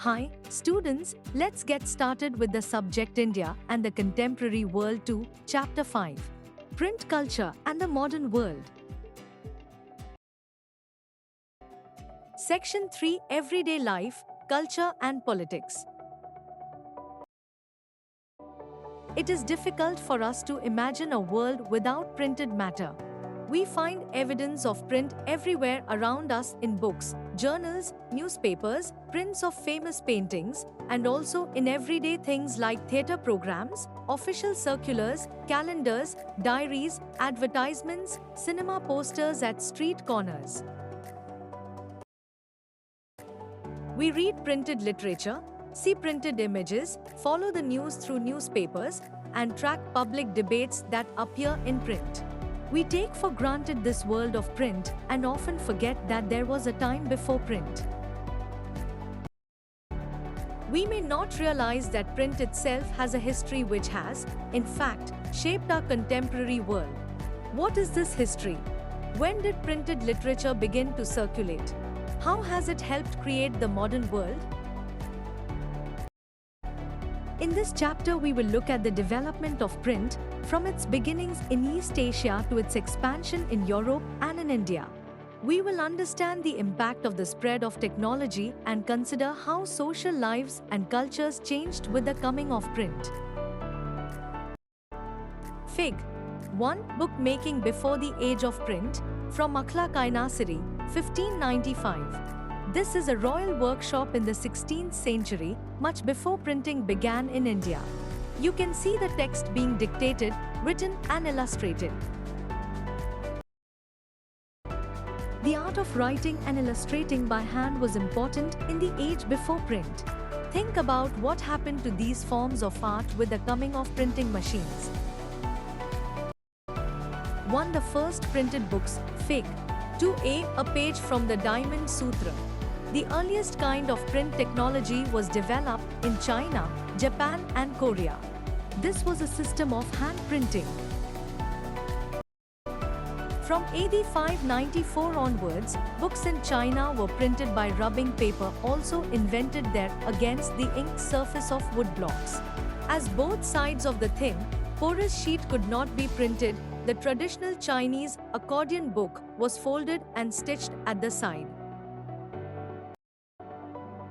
Hi, students, let's get started with the subject India and the Contemporary World 2, Chapter 5. Print Culture and the Modern World. Section 3, Everyday Life, Culture and Politics. It is difficult for us to imagine a world without printed matter. We find evidence of print everywhere around us in books, journals, newspapers, prints of famous paintings, and also in everyday things like theatre programs, official circulars, calendars, diaries, advertisements, cinema posters at street corners. We read printed literature, see printed images, follow the news through newspapers, and track public debates that appear in print. We take for granted this world of print and often forget that there was a time before print. We may not realize that print itself has a history which has, in fact, shaped our contemporary world. What is this history? When did printed literature begin to circulate? How has it helped create the modern world? In this chapter, we will look at the development of print, from its beginnings in East Asia to its expansion in Europe and in India. We will understand the impact of the spread of technology and consider how social lives and cultures changed with the coming of print. Fig. 1. Bookmaking before the age of print, from Akhlaq I Nasiri, 1595. This is a royal workshop in the 16th century, much before printing began in India. You can see the text being dictated, written and illustrated. The art of writing and illustrating by hand was important in the age before print. Think about what happened to these forms of art with the coming of printing machines. 1. The first printed books, Fig. 2a. A page from the Diamond Sutra. The earliest kind of print technology was developed in China, Japan and Korea. This was a system of hand printing. From AD 594 onwards, books in China were printed by rubbing paper, also invented there, against the ink surface of wood blocks. As both sides of the thin, porous sheet could not be printed, the traditional Chinese accordion book was folded and stitched at the side.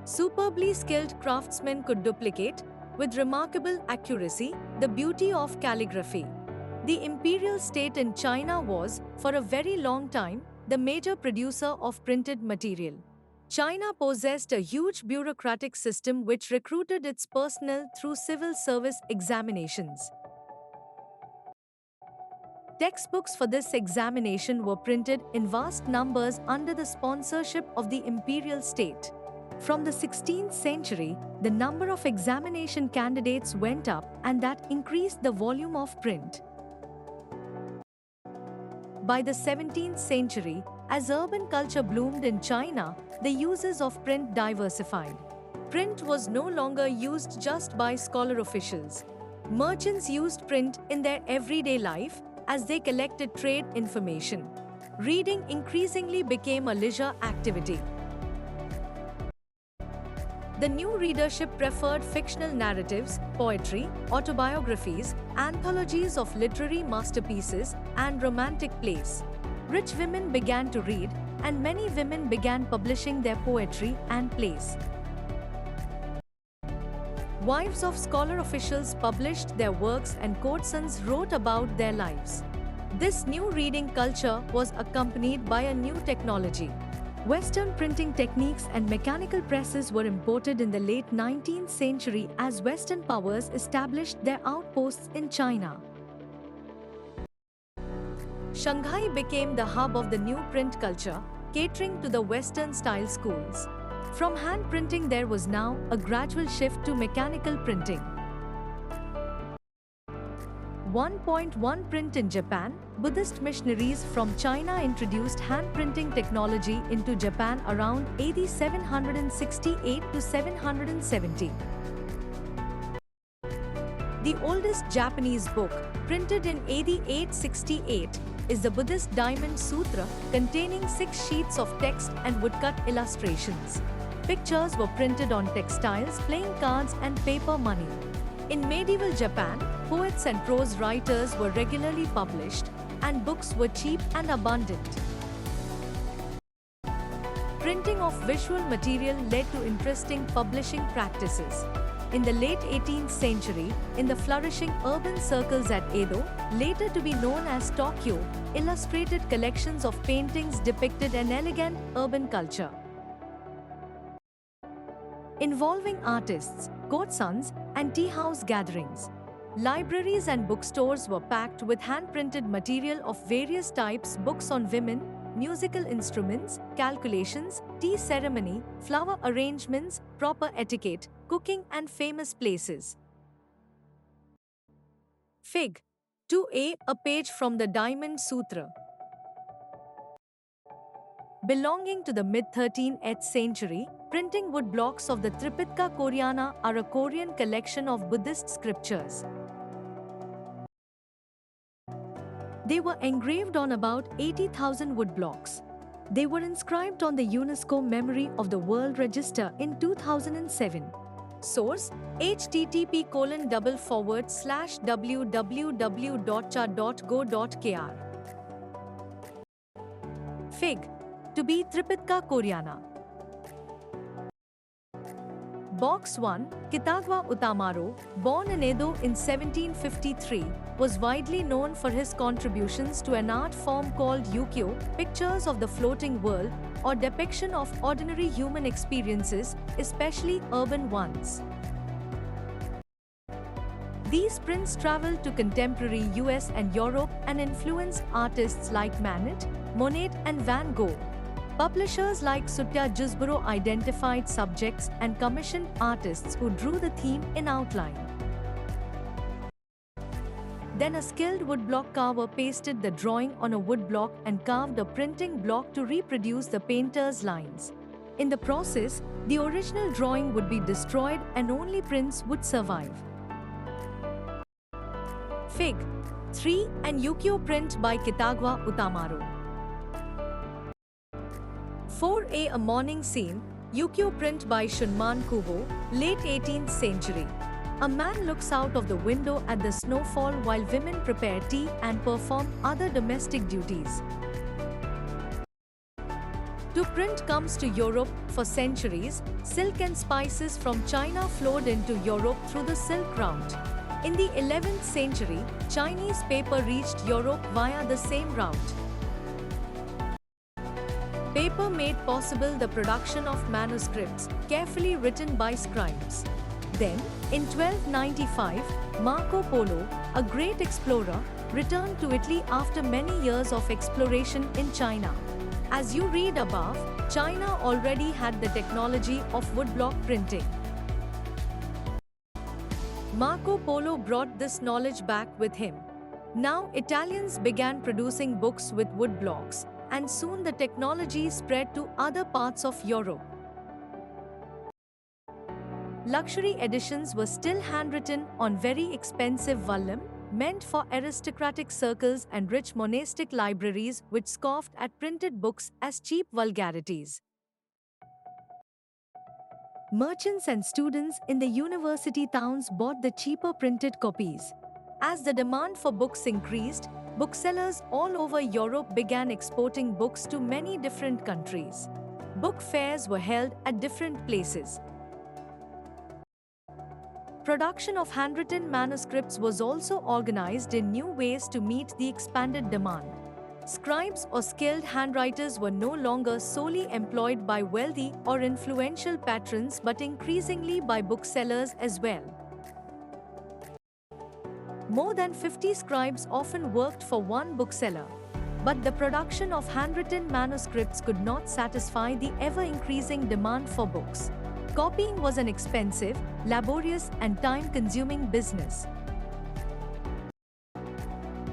Superbly skilled craftsmen could duplicate, with remarkable accuracy, the beauty of calligraphy. The imperial state in China was, for a very long time, the major producer of printed material. China possessed a huge bureaucratic system which recruited its personnel through civil service examinations. Textbooks for this examination were printed in vast numbers under the sponsorship of the imperial state. From the 16th century, the number of examination candidates went up, and that increased the volume of print. By the 17th century, as urban culture bloomed in China, the uses of print diversified. Print was no longer used just by scholar officials. Merchants used print in their everyday life as they collected trade information. Reading increasingly became a leisure activity. The new readership preferred fictional narratives, poetry, autobiographies, anthologies of literary masterpieces, and romantic plays. Rich women began to read, and many women began publishing their poetry and plays. Wives of scholar officials published their works, and courtesans wrote about their lives. This new reading culture was accompanied by a new technology. Western printing techniques and mechanical presses were imported in the late 19th century as Western powers established their outposts in China. Shanghai became the hub of the new print culture, catering to the Western-style schools. From hand printing, there was now a gradual shift to mechanical printing. 1.1 Print in Japan. Buddhist missionaries from China introduced hand printing technology into Japan around AD 768 to 770. The oldest Japanese book, printed in AD 868, is the Buddhist Diamond Sutra, containing 6 sheets of text and woodcut illustrations. Pictures were printed on textiles, playing cards, and paper money. In medieval Japan, poets and prose writers were regularly published, and books were cheap and abundant. Printing of visual material led to interesting publishing practices. In the late 18th century, in the flourishing urban circles at Edo, later to be known as Tokyo, illustrated collections of paintings depicted an elegant urban culture. Involving artists, court sons, and tea-house gatherings. Libraries and bookstores were packed with hand-printed material of various types, books on women, musical instruments, calculations, tea ceremony, flower arrangements, proper etiquette, cooking, and famous places. Fig. 2a. A page from the Diamond Sutra. Belonging to the mid-13th century, printing wood blocks of the Tripitaka Koreana are a Korean collection of Buddhist scriptures. They were engraved on about 80,000 wood blocks. They were inscribed on the UNESCO Memory of the World Register in 2007. Source: http://www.cha.go.kr. Fig. To be Tripitaka Koreana. Box 1, Kitagawa Utamaro, born in Edo in 1753, was widely known for his contributions to an art form called ukiyo, pictures of the floating world, or depiction of ordinary human experiences, especially urban ones. These prints traveled to contemporary US and Europe and influenced artists like Manet, Monet, and Van Gogh. Publishers like Sutya Jusburo identified subjects and commissioned artists who drew the theme in outline. Then a skilled woodblock carver pasted the drawing on a woodblock and carved a printing block to reproduce the painter's lines. In the process, the original drawing would be destroyed and only prints would survive. Fig. 3. An ukiyo print by Kitagawa Utamaro. 4a. A morning scene, ukiyo print by Shunman Kubo, late 18th century. A man looks out of the window at the snowfall while women prepare tea and perform other domestic duties. To print comes to Europe. For centuries, silk and spices from China flowed into Europe through the Silk Route. In the 11th century, Chinese paper reached Europe via the same route. Paper made possible the production of manuscripts, carefully written by scribes. Then, in 1295, Marco Polo, a great explorer, returned to Italy after many years of exploration in China. As you read above, China already had the technology of woodblock printing. Marco Polo brought this knowledge back with him. Now Italians began producing books with woodblocks, and soon the technology spread to other parts of Europe. Luxury editions were still handwritten on very expensive vellum, meant for aristocratic circles and rich monastic libraries which scoffed at printed books as cheap vulgarities. Merchants and students in the university towns bought the cheaper printed copies. As the demand for books increased, booksellers all over Europe began exporting books to many different countries. Book fairs were held at different places. Production of handwritten manuscripts was also organized in new ways to meet the expanded demand. Scribes or skilled handwriters were no longer solely employed by wealthy or influential patrons but increasingly by booksellers as well. More than 50 scribes often worked for one bookseller. But the production of handwritten manuscripts could not satisfy the ever-increasing demand for books. Copying was an expensive, laborious, and time-consuming business.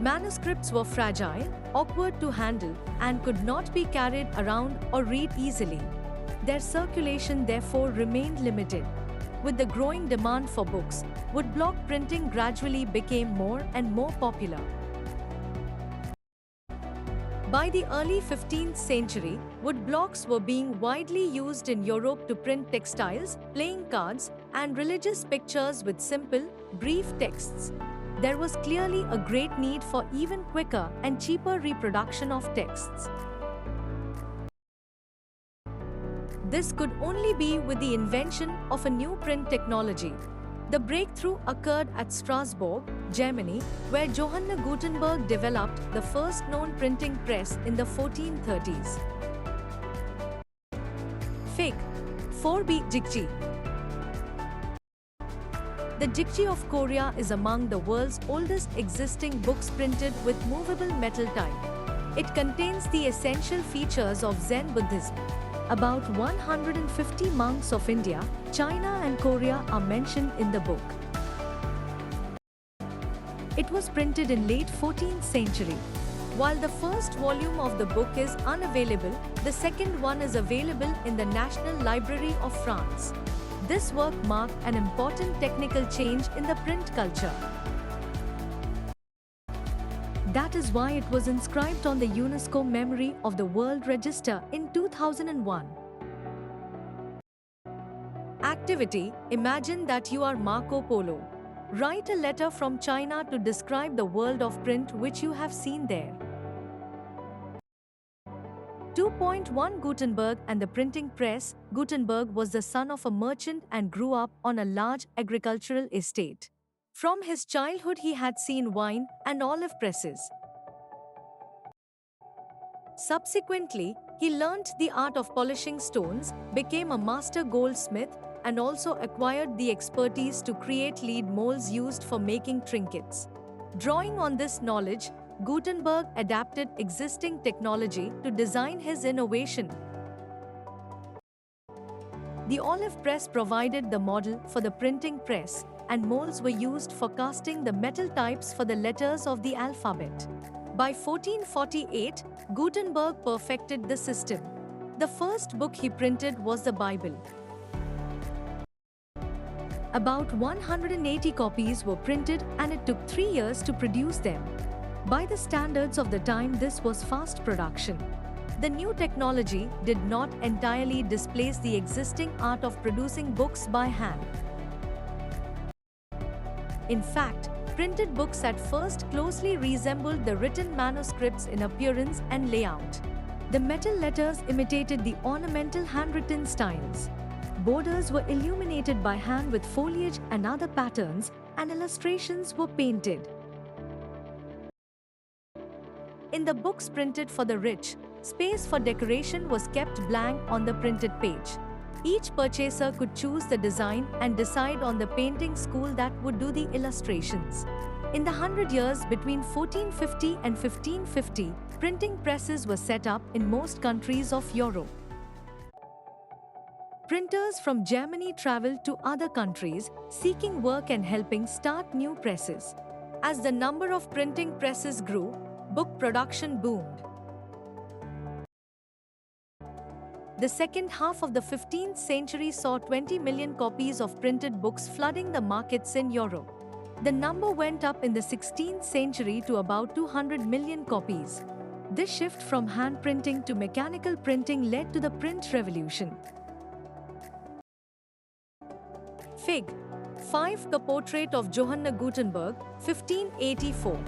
Manuscripts were fragile, awkward to handle, and could not be carried around or read easily. Their circulation therefore remained limited. With the growing demand for books, woodblock printing gradually became more and more popular. By the early 15th century, wood blocks were being widely used in Europe to print textiles, playing cards, and religious pictures with simple, brief texts. There was clearly a great need for even quicker and cheaper reproduction of texts. This could only be with the invention of a new print technology. The breakthrough occurred at Strasbourg, Germany, where Johann Gutenberg developed the first known printing press in the 1430s. Fig. 4b. Jikji. The Jikji of Korea is among the world's oldest existing books printed with movable metal type. It contains the essential features of Zen Buddhism. About 150 monks of India, China and Korea are mentioned in the book. It was printed in late 14th century. While the first volume of the book is unavailable, the second one is available in the National Library of France. This work marked an important technical change in the print culture. That is why it was inscribed on the UNESCO Memory of the World Register in 2001. Activity: imagine that you are Marco Polo. Write a letter from China to describe the world of print which you have seen there. 2.1 Gutenberg and the printing press. Gutenberg was the son of a merchant and grew up on a large agricultural estate. From his childhood he had seen wine and olive presses. Subsequently, he learnt the art of polishing stones, became a master goldsmith, and also acquired the expertise to create lead molds used for making trinkets. Drawing on this knowledge, Gutenberg adapted existing technology to design his innovation. The olive press provided the model for the printing press, and molds were used for casting the metal types for the letters of the alphabet. By 1448, Gutenberg perfected the system. The first book he printed was the Bible. About 180 copies were printed, and it took 3 years to produce them. By the standards of the time, this was fast production. The new technology did not entirely displace the existing art of producing books by hand. In fact, printed books at first closely resembled the written manuscripts in appearance and layout. The metal letters imitated the ornamental handwritten styles. Borders were illuminated by hand with foliage and other patterns, and illustrations were painted. In the books printed for the rich, space for decoration was kept blank on the printed page. Each purchaser could choose the design and decide on the painting school that would do the illustrations. In the 100 years between 1450 and 1550, printing presses were set up in most countries of Europe. Printers from Germany traveled to other countries, seeking work and helping start new presses. As the number of printing presses grew, book production boomed. The second half of the 15th century saw 20 million copies of printed books flooding the markets in Europe. The number went up in the 16th century to about 200 million copies. This shift from hand printing to mechanical printing led to the print revolution. Fig. 5. The Portrait of Johann Gutenberg, 1584.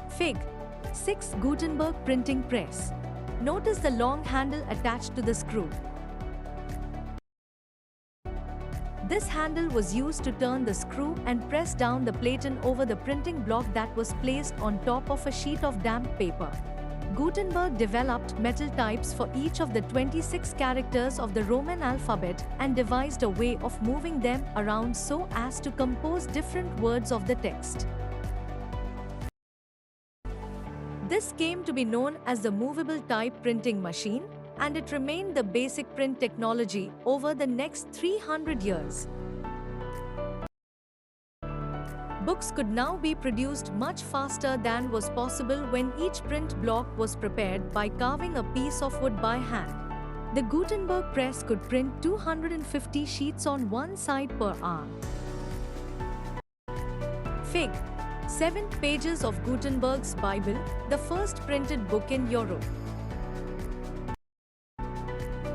Fig. 6. Gutenberg Printing Press. Notice the long handle attached to the screw. This handle was used to turn the screw and press down the platen over the printing block that was placed on top of a sheet of damp paper. Gutenberg developed metal types for each of the 26 characters of the Roman alphabet and devised a way of moving them around so as to compose different words of the text. This came to be known as the movable type printing machine, and it remained the basic print technology over the next 300 years. Books could now be produced much faster than was possible when each print block was prepared by carving a piece of wood by hand. The Gutenberg press could print 250 sheets on one side per hour. Fig. 7 pages of Gutenberg's Bible, the first printed book in Europe.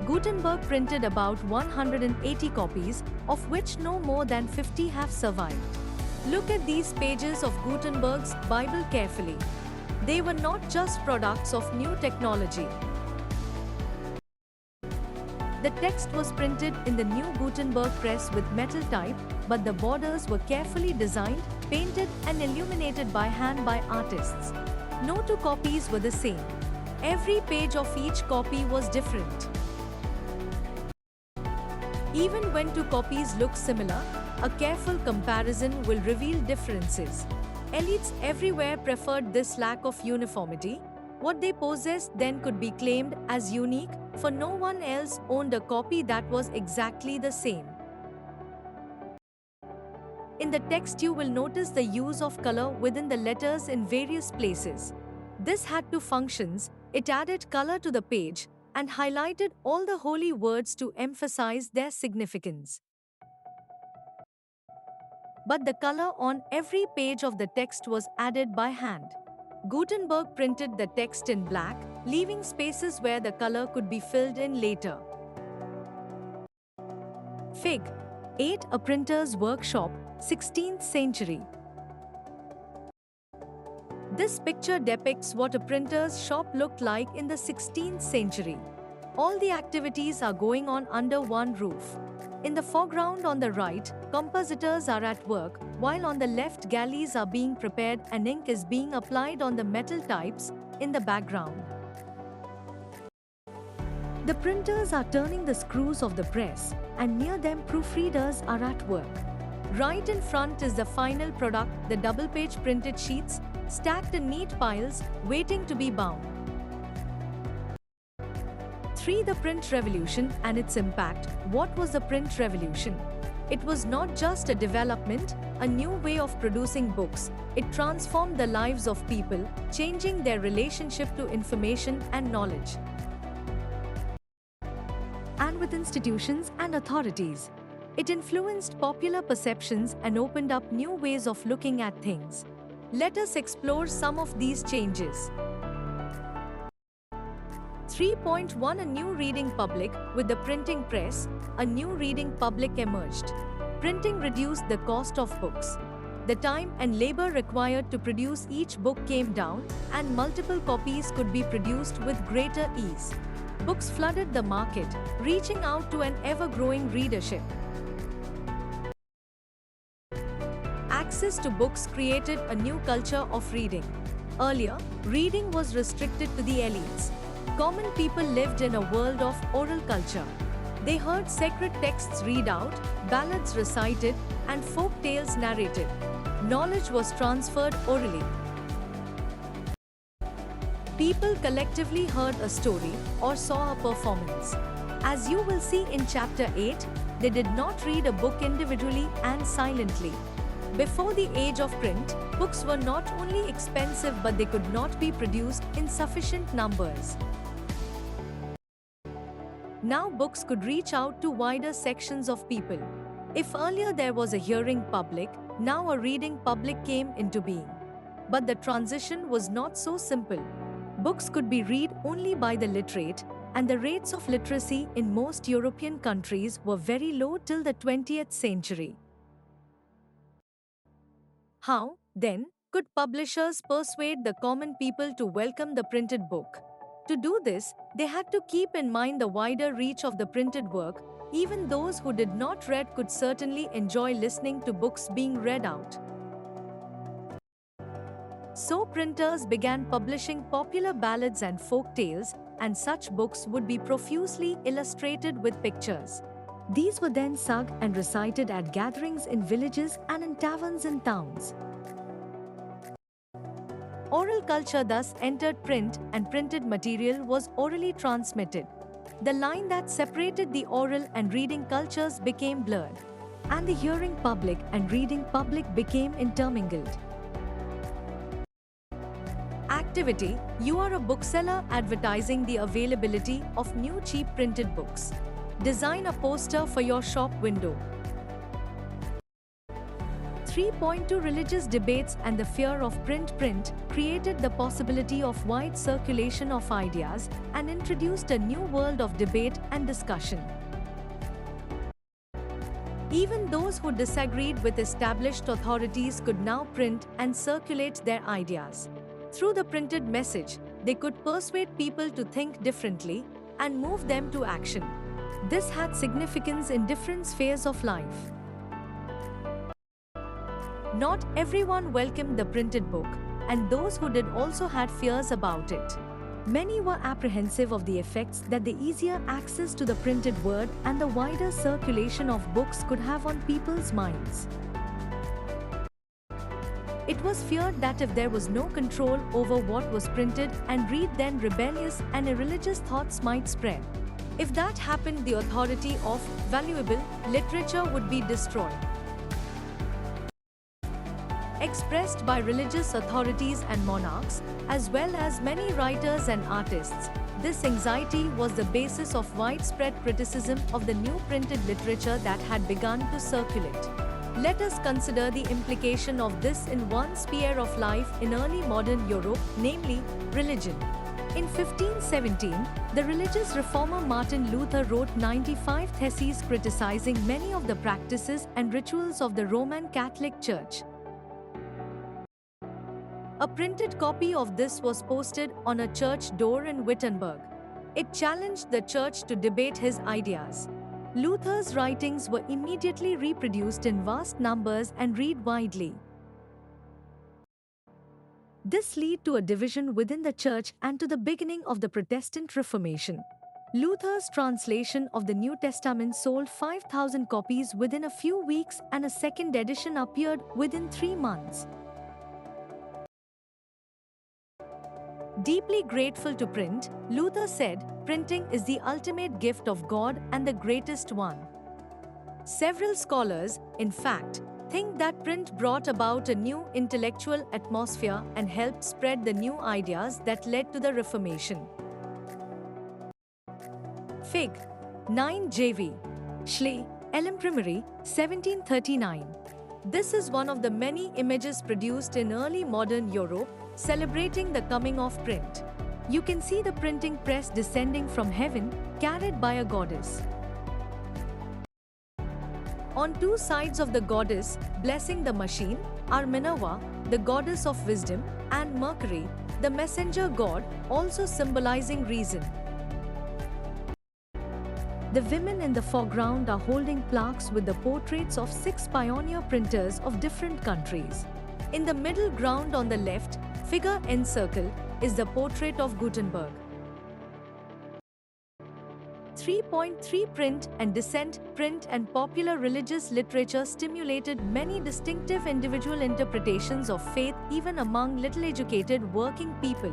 Gutenberg printed about 180 copies, of which no more than 50 have survived. Look at these pages of Gutenberg's Bible carefully. They were not just products of new technology. The text was printed in the new Gutenberg press with metal type, but the borders were carefully designed, painted, and illuminated by hand by artists. No two copies were the same. Every page of each copy was different. Even when two copies look similar, a careful comparison will reveal differences. Elites everywhere preferred this lack of uniformity. What they possessed then could be claimed as unique, for no one else owned a copy that was exactly the same. In the text you will notice the use of color within the letters in various places. This had two functions. It added color to the page and highlighted all the holy words to emphasize their significance. But the color on every page of the text was added by hand. Gutenberg printed the text in black, leaving spaces where the color could be filled in later. Fig. 8. A printer's workshop, 16th century. This picture depicts what a printer's shop looked like in the 16th century. All the activities are going on under one roof. In the foreground on the right, compositors are at work, while on the left galleys are being prepared and ink is being applied on the metal types in the background. The printers are turning the screws of the press, and near them proofreaders are at work. Right in front is the final product, the double-page printed sheets, stacked in neat piles, waiting to be bound. 3. The print revolution and its impact. What was the print revolution? It was not just a development, a new way of producing books. It transformed the lives of people, changing their relationship to information and knowledge, and with institutions and authorities. It influenced popular perceptions and opened up new ways of looking at things. Let us explore some of these changes. 3.1. A new reading public. With the printing press, a new reading public emerged. Printing reduced the cost of books. The time and labor required to produce each book came down, and multiple copies could be produced with greater ease. Books flooded the market, reaching out to an ever-growing readership. Access to books created a new culture of reading. Earlier, reading was restricted to the elites. Common people lived in a world of oral culture. They heard sacred texts read out, ballads recited, and folk tales narrated. Knowledge was transferred orally. People collectively heard a story or saw a performance. As you will see in Chapter 8, they did not read a book individually and silently. Before the age of print, books were not only expensive but they could not be produced in sufficient numbers. Now books could reach out to wider sections of people. If earlier there was a hearing public, now a reading public came into being. But the transition was not so simple. Books could be read only by the literate, and the rates of literacy in most European countries were very low till the 20th century. How, then, could publishers persuade the common people to welcome the printed book? To do this, they had to keep in mind the wider reach of the printed work. Even those who did not read could certainly enjoy listening to books being read out. So printers began publishing popular ballads and folk tales, and such books would be profusely illustrated with pictures. These were then sung and recited at gatherings in villages and in taverns in towns. Oral culture thus entered print, and printed material was orally transmitted. The line that separated the oral and reading cultures became blurred, and the hearing public and reading public became intermingled. Activity: you are a bookseller advertising the availability of new cheap printed books. Design a poster for your shop window. 3.2 Religious debates and the fear of print created the possibility of wide circulation of ideas and introduced a new world of debate and discussion. Even those who disagreed with established authorities could now print and circulate their ideas. Through the printed message, they could persuade people to think differently and move them to action. This had significance in different spheres of life. Not everyone welcomed the printed book, and those who did also had fears about it. Many were apprehensive of the effects that the easier access to the printed word and the wider circulation of books could have on people's minds. It was feared that if there was no control over what was printed and read, then rebellious and irreligious thoughts might spread. If that happened, the authority of valuable literature would be destroyed. Expressed by religious authorities and monarchs, as well as many writers and artists, this anxiety was the basis of widespread criticism of the new printed literature that had begun to circulate. Let us consider the implication of this in one sphere of life in early modern Europe, namely, religion. In 1517, the religious reformer Martin Luther wrote 95 theses criticizing many of the practices and rituals of the Roman Catholic Church. A printed copy of this was posted on a church door in Wittenberg. It challenged the church to debate his ideas. Luther's writings were immediately reproduced in vast numbers and read widely. This led to a division within the church and to the beginning of the Protestant Reformation. Luther's translation of the New Testament sold 5,000 copies within a few weeks, and a second edition appeared within 3 months. Deeply grateful to print, Luther said, "Printing is the ultimate gift of God and the greatest one." Several scholars, in fact, think that print brought about a new intellectual atmosphere and helped spread the new ideas that led to the Reformation. Fig. 9 J.V. Schley, Elmprimery, 1739. This is one of the many images produced in early modern Europe, celebrating the coming of print. You can see the printing press descending from heaven, carried by a goddess. On two sides of the goddess, blessing the machine, are Minerva, the goddess of wisdom, and Mercury, the messenger god, also symbolizing reason. The women in the foreground are holding plaques with the portraits of 6 pioneer printers of different countries. In the middle ground on the left, figure encircled, is the portrait of Gutenberg. 3.3 Print and dissent. Print and popular religious literature stimulated many distinctive individual interpretations of faith even among little-educated working people.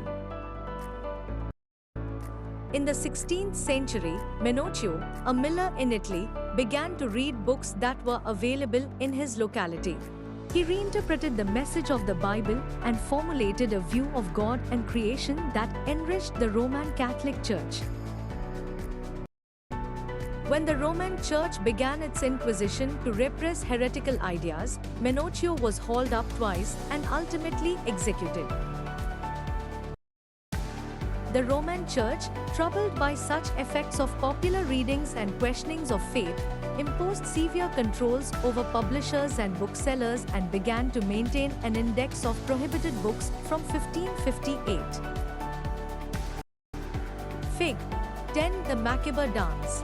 In the 16th century, Menocchio, a miller in Italy, began to read books that were available in his locality. He reinterpreted the message of the Bible and formulated a view of God and creation that enriched the Roman Catholic Church. When the Roman Church began its inquisition to repress heretical ideas, Menocchio was hauled up twice and ultimately executed. The Roman Church, troubled by such effects of popular readings and questionings of faith, imposed severe controls over publishers and booksellers and began to maintain an index of prohibited books from 1558. Fig. 10 The Macabre Dance.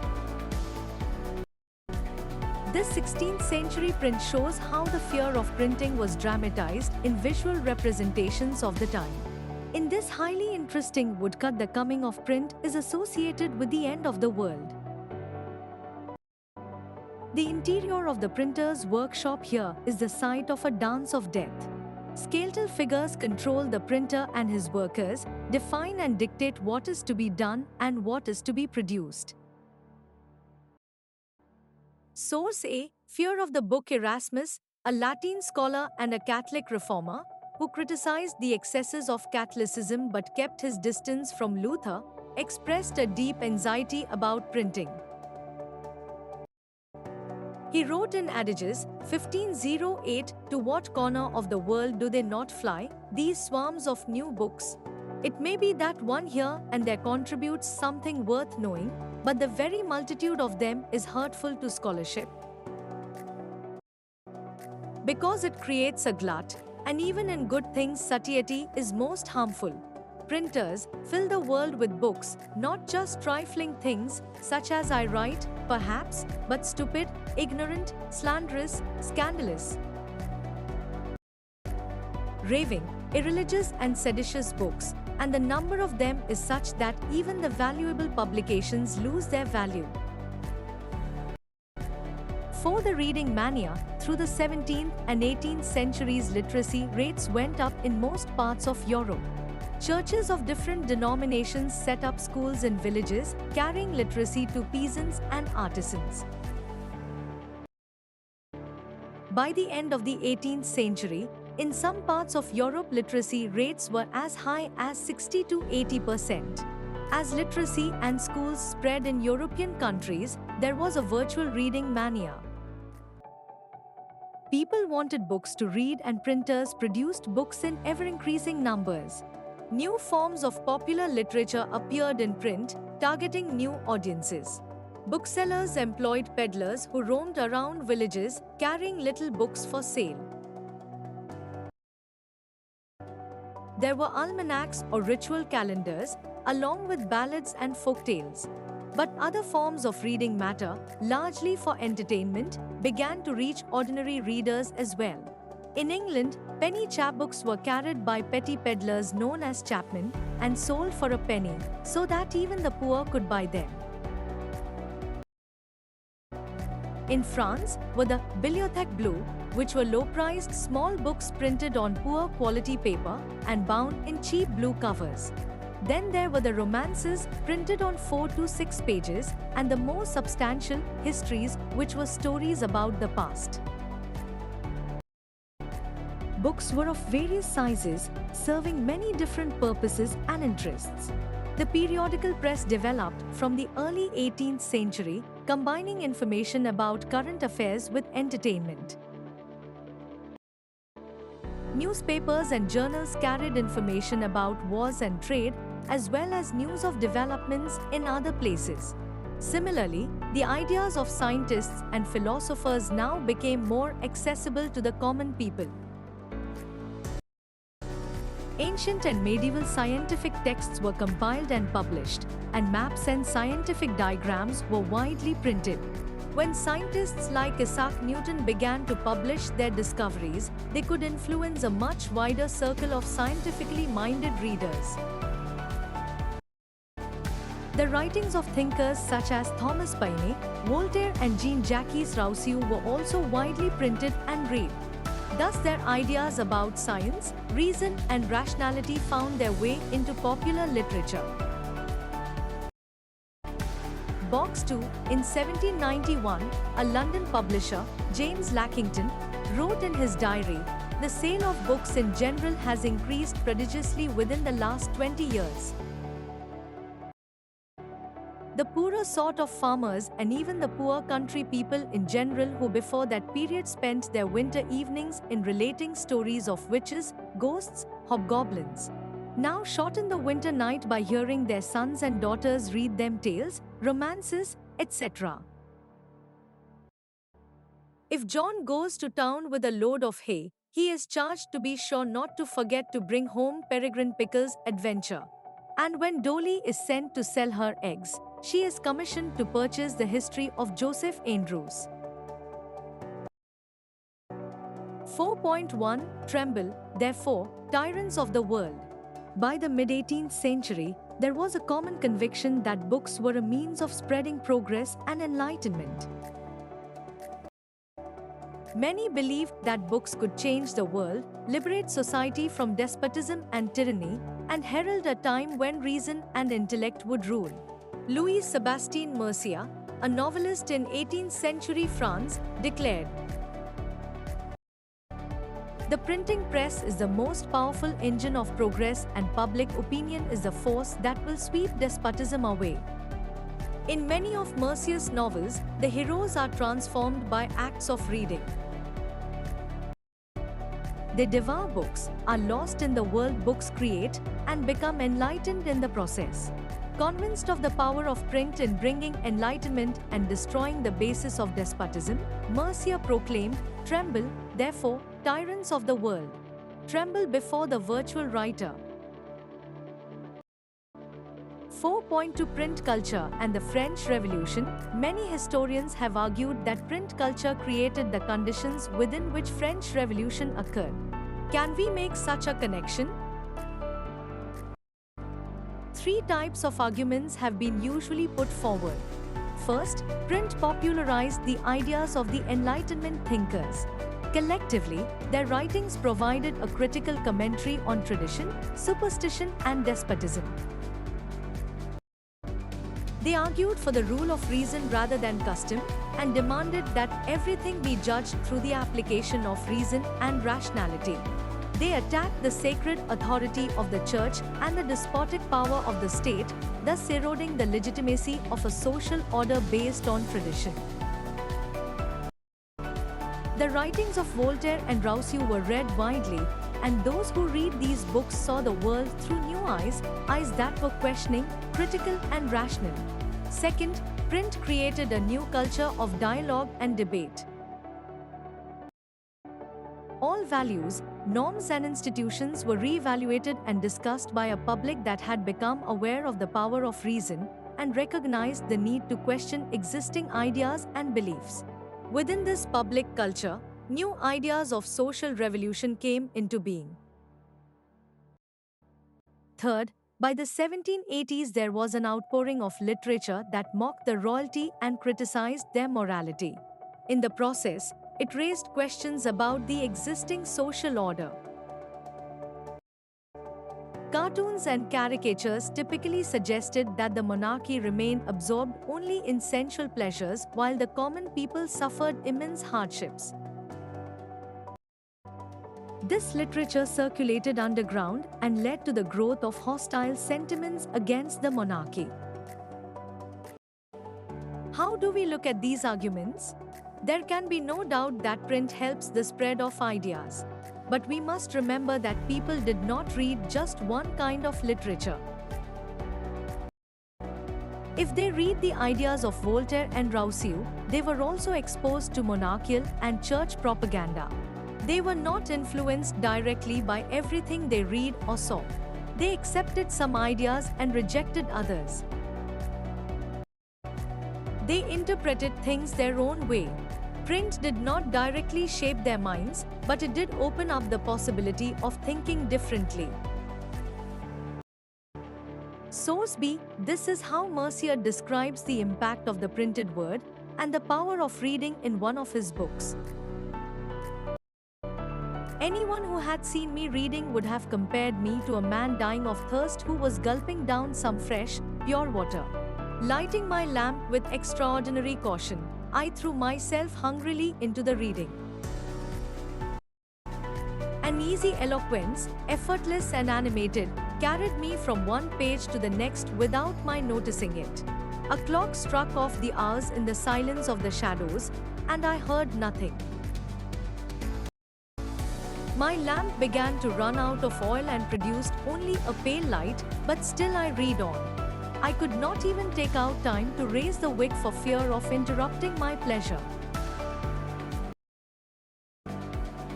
This 16th century print shows how the fear of printing was dramatized in visual representations of the time. In this highly interesting woodcut, the coming of print is associated with the end of the world. The interior of the printer's workshop here is the site of a dance of death. Skeletal figures control the printer and his workers, define and dictate what is to be done and what is to be produced. Source A. Fear of the book. Erasmus, a Latin scholar and a Catholic reformer, who criticized the excesses of Catholicism but kept his distance from Luther, expressed a deep anxiety about printing. He wrote in Adages 1508, "To what corner of the world do they not fly, these swarms of new books? It may be that one here and there contributes something worth knowing, but the very multitude of them is hurtful to scholarship, because it creates a glut, and even in good things satiety is most harmful. Printers fill the world with books, not just trifling things, such as I write, perhaps, but stupid, ignorant, slanderous, scandalous, raving, irreligious and seditious books, and the number of them is such that even the valuable publications lose their value." For the reading mania, through the 17th and 18th centuries, literacy rates went up in most parts of Europe. Churches of different denominations set up schools in villages, carrying literacy to peasants and artisans. By the end of the 18th century, in some parts of Europe, literacy rates were as high as 60 to 80%. As literacy and schools spread in European countries, there was a virtual reading mania. People wanted books to read, and printers produced books in ever-increasing numbers. New forms of popular literature appeared in print, targeting new audiences. Booksellers employed peddlers who roamed around villages, carrying little books for sale. There were almanacs or ritual calendars, along with ballads and folktales. But other forms of reading matter, largely for entertainment, began to reach ordinary readers as well. In England, penny chapbooks were carried by petty peddlers known as chapmen, and sold for a penny, so that even the poor could buy them. In France were the Bibliothèques Bleues, which were low-priced small books printed on poor quality paper and bound in cheap blue covers. Then there were the romances, printed on 4 to 6 pages, and the more substantial, histories, which were stories about the past. Books were of various sizes, serving many different purposes and interests. The periodical press developed from the early 18th century, combining information about current affairs with entertainment. Newspapers and journals carried information about wars and trade, as well as news of developments in other places. Similarly, the ideas of scientists and philosophers now became more accessible to the common people. Ancient and medieval scientific texts were compiled and published, and maps and scientific diagrams were widely printed. When scientists like Isaac Newton began to publish their discoveries, they could influence a much wider circle of scientifically minded readers. The writings of thinkers such as Thomas Paine, Voltaire and Jean-Jacques Rousseau were also widely printed and read. Thus their ideas about science, reason and rationality found their way into popular literature. Box 2, in 1791, a London publisher, James Lackington, wrote in his diary, "The sale of books in general has increased prodigiously within the last 20 years. The poorer sort of farmers and even the poor country people in general who before that period spent their winter evenings in relating stories of witches, ghosts, hobgoblins, now shorten the winter night by hearing their sons and daughters read them tales, romances, etc. If John goes to town with a load of hay, he is charged to be sure not to forget to bring home Peregrine Pickle's adventure. And when Dolly is sent to sell her eggs, she is commissioned to purchase the history of Joseph Andrews." 4.1 Tremble, therefore, tyrants of the world. By the mid-18th century, there was a common conviction that books were a means of spreading progress and enlightenment. Many believed that books could change the world, liberate society from despotism and tyranny, and herald a time when reason and intellect would rule. Louis Sébastien Mercier, a novelist in 18th century France, declared, "The printing press is the most powerful engine of progress, and public opinion is the force that will sweep despotism away." In many of Mercier's novels, the heroes are transformed by acts of reading. They devour books, are lost in the world books create, and become enlightened in the process. Convinced of the power of print in bringing enlightenment and destroying the basis of despotism, Mercier proclaimed, "Tremble, therefore, tyrants of the world. Tremble before the virtual writer." 4.2 Print culture and the French Revolution. Many historians have argued that print culture created the conditions within which French Revolution occurred. Can we make such a connection? Three types of arguments have been usually put forward. First, print popularized the ideas of the Enlightenment thinkers. Collectively, their writings provided a critical commentary on tradition, superstition, and despotism. They argued for the rule of reason rather than custom, and demanded that everything be judged through the application of reason and rationality. They attacked the sacred authority of the church and the despotic power of the state, thus eroding the legitimacy of a social order based on tradition. The writings of Voltaire and Rousseau were read widely, and those who read these books saw the world through new eyes that were questioning, critical, and rational. Second, print created a new culture of dialogue and debate. All values, norms, and institutions were re-evaluated and discussed by a public that had become aware of the power of reason and recognized the need to question existing ideas and beliefs. Within this public culture, new ideas of social revolution came into being. Third, by the 1780s there was an outpouring of literature that mocked the royalty and criticized their morality. In the process, it raised questions about the existing social order. Cartoons and caricatures typically suggested that the monarchy remained absorbed only in sensual pleasures while the common people suffered immense hardships. This literature circulated underground and led to the growth of hostile sentiments against the monarchy. How do we look at these arguments? There can be no doubt that print helps the spread of ideas. But we must remember that people did not read just one kind of literature. If they read the ideas of Voltaire and Rousseau, they were also exposed to monarchical and church propaganda. They were not influenced directly by everything they read or saw. They accepted some ideas and rejected others. They interpreted things their own way. Print did not directly shape their minds, but it did open up the possibility of thinking differently. Source B. This is how Mercier describes the impact of the printed word and the power of reading in one of his books. Anyone who had seen me reading would have compared me to a man dying of thirst who was gulping down some fresh, pure water. Lighting my lamp with extraordinary caution, I threw myself hungrily into the reading. An easy eloquence, effortless and animated, carried me from one page to the next without my noticing it. A clock struck off the hours in the silence of the shadows, and I heard nothing. My lamp began to run out of oil and produced only a pale light, but still I read on. I could not even take out time to raise the wick for fear of interrupting my pleasure.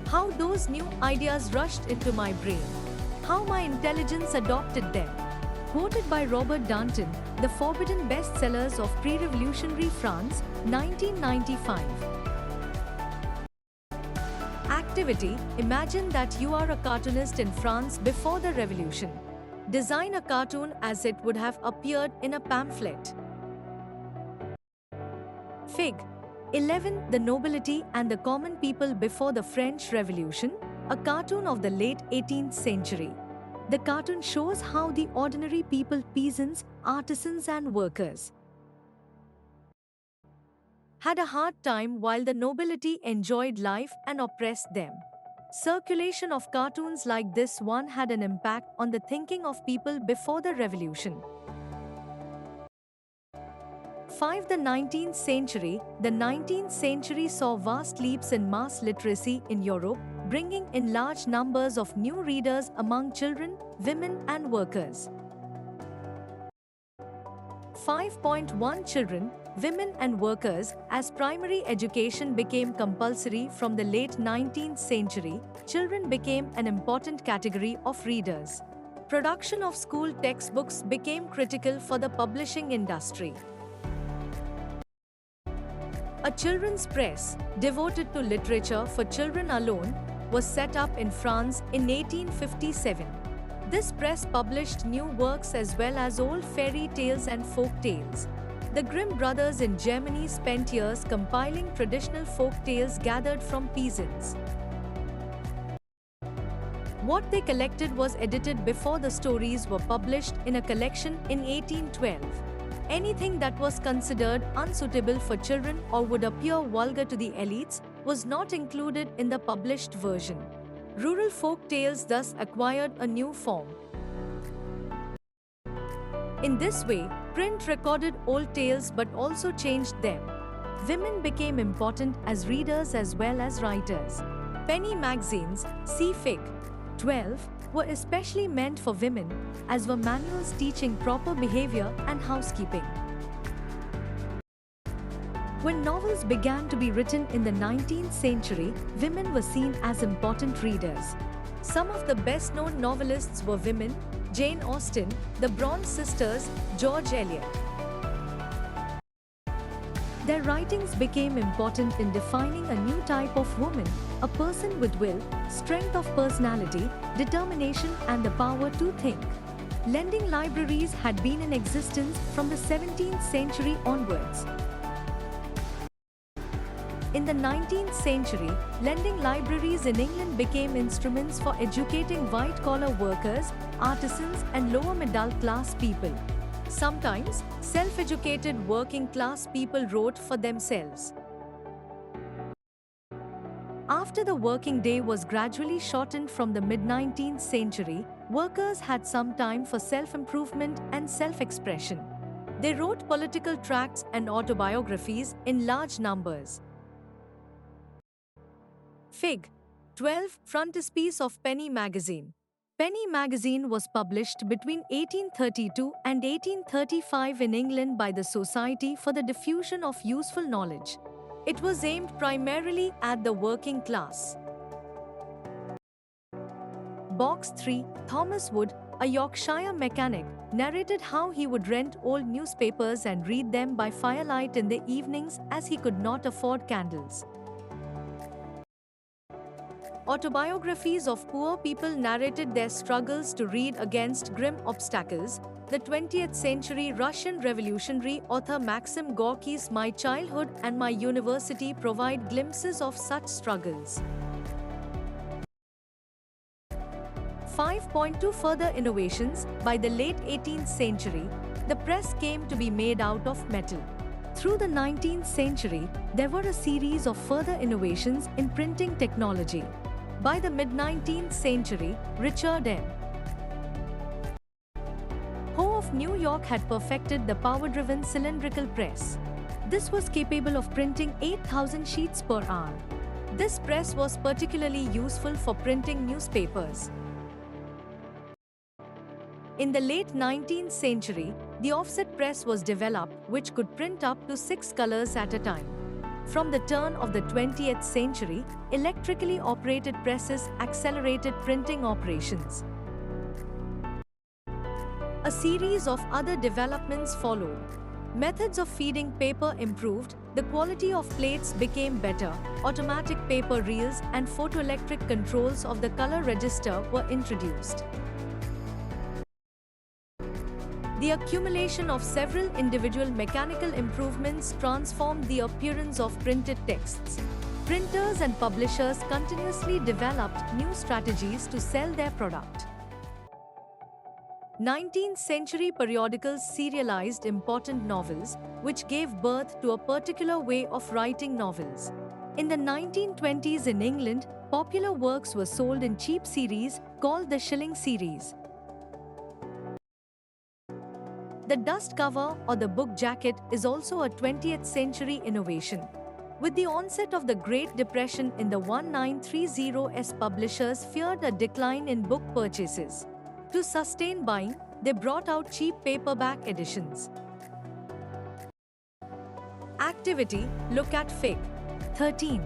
How those new ideas rushed into my brain. How my intelligence adopted them. Quoted by Robert Danton, The Forbidden Bestsellers of Pre-Revolutionary France, 1995. Activity: imagine that you are a cartoonist in France before the revolution. Design a cartoon as it would have appeared in a pamphlet. Fig. 11. The nobility and the common people before the French Revolution, a cartoon of the late 18th century. The cartoon shows how the ordinary people, peasants, artisans and workers, had a hard time while the nobility enjoyed life and oppressed them. Circulation of cartoons like this one had an impact on the thinking of people before the revolution. 5. The 19th century. The 19th century saw vast leaps in mass literacy in Europe, bringing in large numbers of new readers among children, women, and workers. 5.1 Children, women, and workers. As primary education became compulsory from the late 19th century, children became an important category of readers. Production of school textbooks became critical for the publishing industry. A children's press, devoted to literature for children alone, was set up in France in 1857. This press published new works as well as old fairy tales and folk tales. The Grimm brothers in Germany spent years compiling traditional folk tales gathered from peasants. What they collected was edited before the stories were published in a collection in 1812. Anything that was considered unsuitable for children or would appear vulgar to the elites was not included in the published version. Rural folk tales thus acquired a new form. In this way, print recorded old tales but also changed them. Women became important as readers as well as writers. Penny magazines, see Fig. 12, were especially meant for women, as were manuals teaching proper behavior and housekeeping. When novels began to be written in the 19th century, women were seen as important readers. Some of the best-known novelists were women: Jane Austen, the Bronte sisters, George Eliot. Their writings became important in defining a new type of woman, a person with will, strength of personality, determination, and the power to think. Lending libraries had been in existence from the 17th century onwards. In the 19th century, lending libraries in England became instruments for educating white-collar workers, artisans, and lower middle-class people. Sometimes, self-educated working-class people wrote for themselves. After the working day was gradually shortened from the mid-19th century, workers had some time for self-improvement and self-expression. They wrote political tracts and autobiographies in large numbers. Fig. 12, frontispiece of Penny magazine. Penny magazine was published between 1832 and 1835 in England by the Society for the Diffusion of Useful Knowledge. It was aimed primarily at the working class. Box 3, Thomas Wood, a Yorkshire mechanic, narrated how he would rent old newspapers and read them by firelight in the evenings as he could not afford candles. Autobiographies of poor people narrated their struggles to read against grim obstacles. The 20th century Russian revolutionary author Maxim Gorky's My Childhood and My University provide glimpses of such struggles. 5.2 Further innovations. By the late 18th century, the press came to be made out of metal. Through the 19th century, there were a series of further innovations in printing technology. By the mid-19th century, Richard M. Hoe of New York had perfected the power-driven cylindrical press. This was capable of printing 8,000 sheets per hour. This press was particularly useful for printing newspapers. In the late 19th century, the offset press was developed, which could print up to 6 colors at a time. From the turn of the 20th century, electrically operated presses accelerated printing operations. A series of other developments followed. Methods of feeding paper improved, the quality of plates became better, automatic paper reels and photoelectric controls of the color register were introduced. The accumulation of several individual mechanical improvements transformed the appearance of printed texts. Printers and publishers continuously developed new strategies to sell their product. 19th century periodicals serialized important novels, which gave birth to a particular way of writing novels. In the 1920s in England, popular works were sold in cheap series called the Shilling series. The dust cover or the book jacket is also a 20th century innovation. With the onset of the Great Depression in the 1930s, publishers feared a decline in book purchases. To sustain buying, they brought out cheap paperback editions. Activity: look at Fig. 13.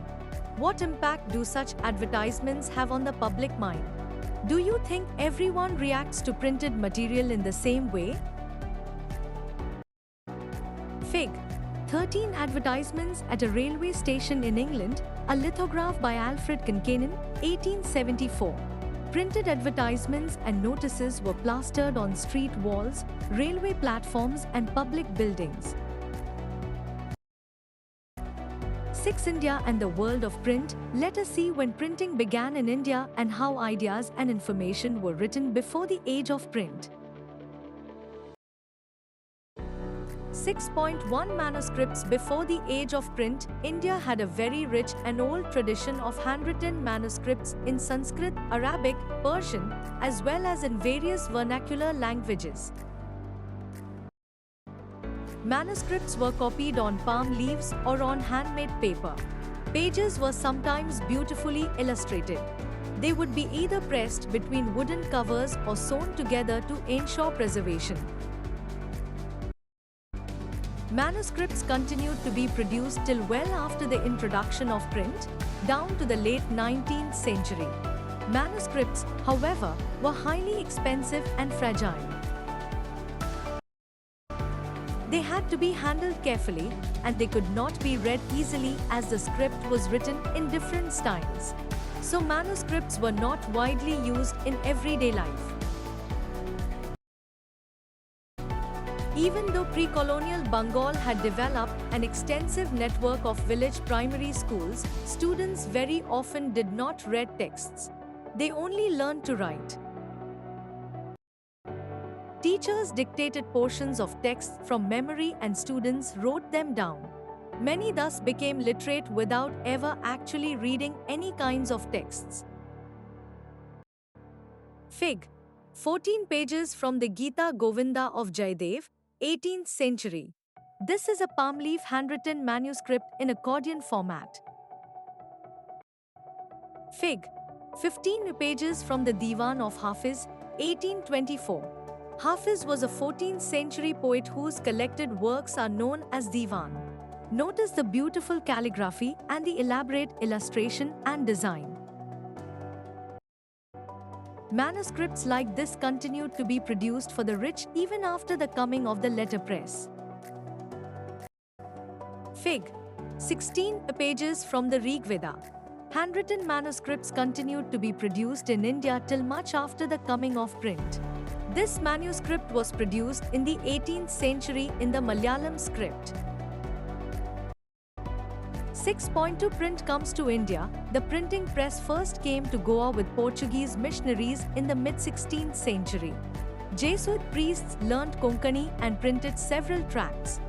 What impact do such advertisements have on the public mind? Do you think everyone reacts to printed material in the same way? Fig. 13 advertisements at a railway station in England, a lithograph by Alfred Concanen, 1874. Printed advertisements and notices were plastered on street walls, railway platforms and public buildings. 6. India and the world of print. Let us see when printing began in India and how ideas and information were written before the age of print. 6.1 Manuscripts. Before the age of print, India had a very rich and old tradition of handwritten manuscripts in Sanskrit, Arabic, Persian, as well as in various vernacular languages. Manuscripts were copied on palm leaves or on handmade paper. Pages were sometimes beautifully illustrated. They would be either pressed between wooden covers or sewn together to ensure preservation. Manuscripts continued to be produced till well after the introduction of print, down to the late 19th century. Manuscripts, however, were highly expensive and fragile. They had to be handled carefully, and they could not be read easily as the script was written in different styles. So manuscripts were not widely used in everyday life. Even though pre-colonial Bengal had developed an extensive network of village primary schools, students very often did not read texts. They only learned to write. Teachers dictated portions of text from memory and students wrote them down. Many thus became literate without ever actually reading any kinds of texts. Fig. 14 pages from the Gita Govinda of Jayadev, 18th century. This is a palm leaf handwritten manuscript in accordion format. Fig. 15 pages from the Diwan of Hafiz, 1824. Hafiz was a 14th century poet whose collected works are known as Diwan. Notice the beautiful calligraphy and the elaborate illustration and design. Manuscripts like this continued to be produced for the rich even after the coming of the letterpress. Fig. 16 pages from the Rig Veda. Handwritten manuscripts continued to be produced in India till much after the coming of print. This manuscript was produced in the 18th century in the Malayalam script. 6.2 Print comes to India. The printing press first came to Goa with Portuguese missionaries in the mid-16th century. Jesuit priests learnt Konkani and printed several tracts.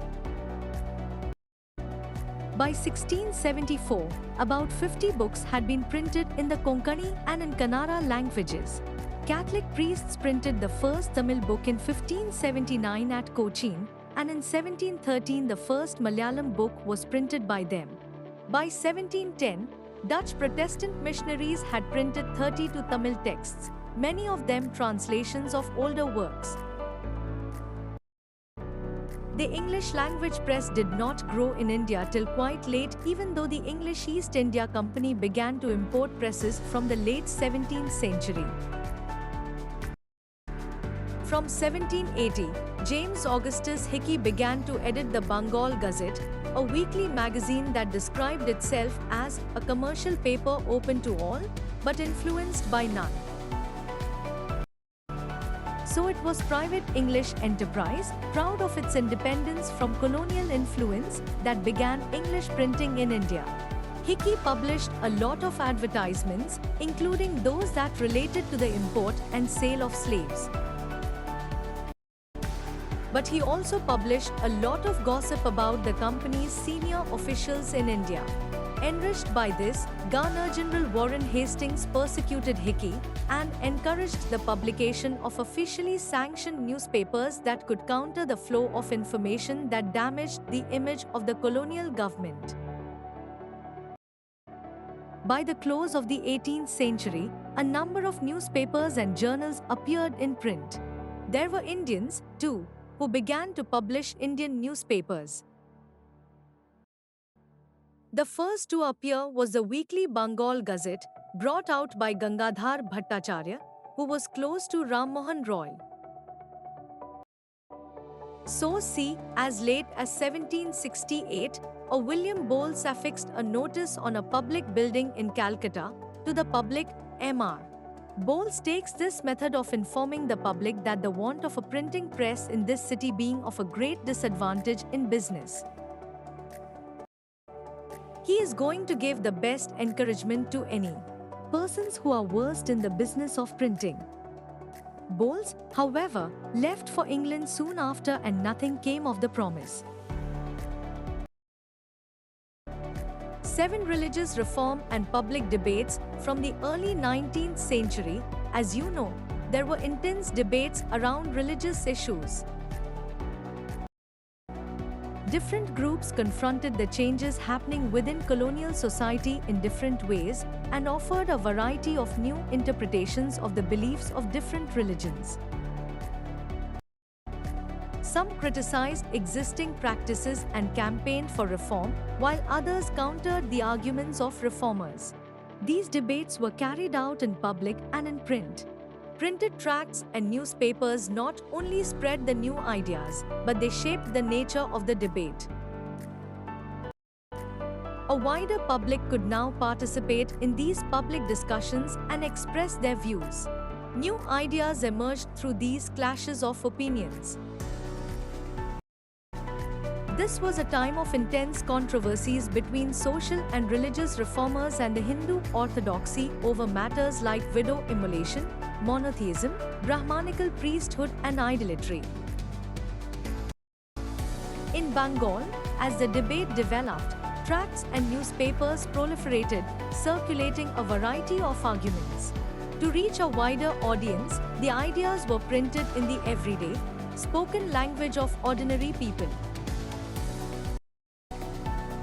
By 1674, about 50 books had been printed in the Konkani and in Kannada languages. Catholic priests printed the first Tamil book in 1579 at Cochin, and in 1713 the first Malayalam book was printed by them. By 1710, Dutch Protestant missionaries had printed 32 Tamil texts, many of them translations of older works. The English language press did not grow in India till quite late, even though the English East India Company began to import presses from the late 17th century. From 1780, James Augustus Hickey began to edit the Bengal Gazette, a weekly magazine that described itself as a commercial paper open to all, but influenced by none. So it was private English enterprise, proud of its independence from colonial influence, that began English printing in India. Hickey published a lot of advertisements, including those that related to the import and sale of slaves. But he also published a lot of gossip about the company's senior officials in India. Enriched by this, Governor-General Warren Hastings persecuted Hickey and encouraged the publication of officially sanctioned newspapers that could counter the flow of information that damaged the image of the colonial government. By the close of the 18th century, a number of newspapers and journals appeared in print. There were Indians, too, who began to publish Indian newspapers. The first to appear was the weekly Bengal Gazette, brought out by Gangadhar Bhattacharya, who was close to Ram Mohan Roy. So see, as late as 1768, a William Bowles affixed a notice on a public building in Calcutta to the public, Mr. Bowles takes this method of informing the public that the want of a printing press in this city being of a great disadvantage in business. He is going to give the best encouragement to any persons who are versed in the business of printing. Bowles, however, left for England soon after and nothing came of the promise. 7 religious reform and public debates from the early 19th century. As you know, there were intense debates around religious issues. Different groups confronted the changes happening within colonial society in different ways and offered a variety of new interpretations of the beliefs of different religions. Some criticized existing practices and campaigned for reform, while others countered the arguments of reformers. These debates were carried out in public and in print. Printed tracts and newspapers not only spread the new ideas, but they shaped the nature of the debate. A wider public could now participate in these public discussions and express their views. New ideas emerged through these clashes of opinions. This was a time of intense controversies between social and religious reformers and the Hindu orthodoxy over matters like widow immolation, monotheism, Brahmanical priesthood and idolatry. In Bengal, as the debate developed, tracts and newspapers proliferated, circulating a variety of arguments. To reach a wider audience, the ideas were printed in the everyday, spoken language of ordinary people.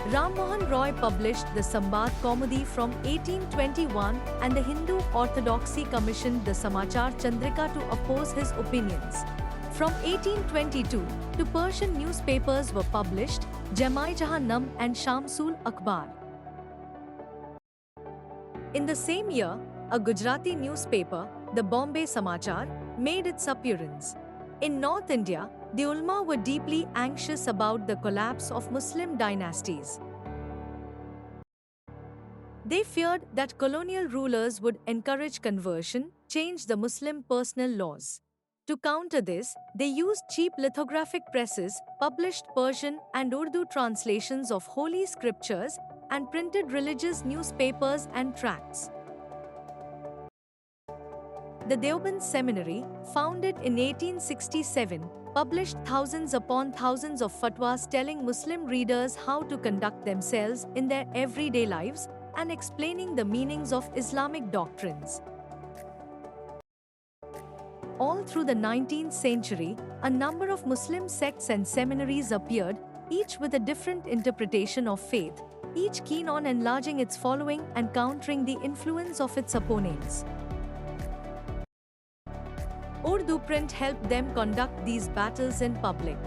Ram Mohan Roy published the Samvad Kaumudi from 1821 and the Hindu Orthodoxy commissioned the Samachar Chandrika to oppose his opinions. From 1822, two Persian newspapers were published, Jamai-Jahan Nam and Shamsul Akhbar. In the same year, a Gujarati newspaper, the Bombay Samachar, made its appearance. In North India, the ulama were deeply anxious about the collapse of Muslim dynasties. They feared that colonial rulers would encourage conversion, change the Muslim personal laws. To counter this, they used cheap lithographic presses, published Persian and Urdu translations of holy scriptures, and printed religious newspapers and tracts. The Deoband Seminary, founded in 1867, published thousands upon thousands of fatwas telling Muslim readers how to conduct themselves in their everyday lives and explaining the meanings of Islamic doctrines. All through the 19th century, a number of Muslim sects and seminaries appeared, each with a different interpretation of faith, each keen on enlarging its following and countering the influence of its opponents. Urdu print helped them conduct these battles in public.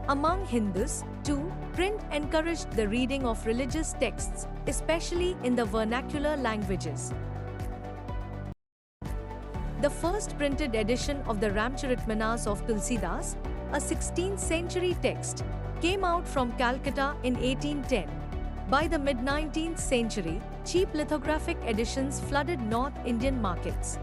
Among Hindus, too, print encouraged the reading of religious texts, especially in the vernacular languages. The first printed edition of the Ramcharitmanas of Tulsidas, a 16th century text, came out from Calcutta in 1810. By the mid-19th century, cheap lithographic editions flooded North Indian markets.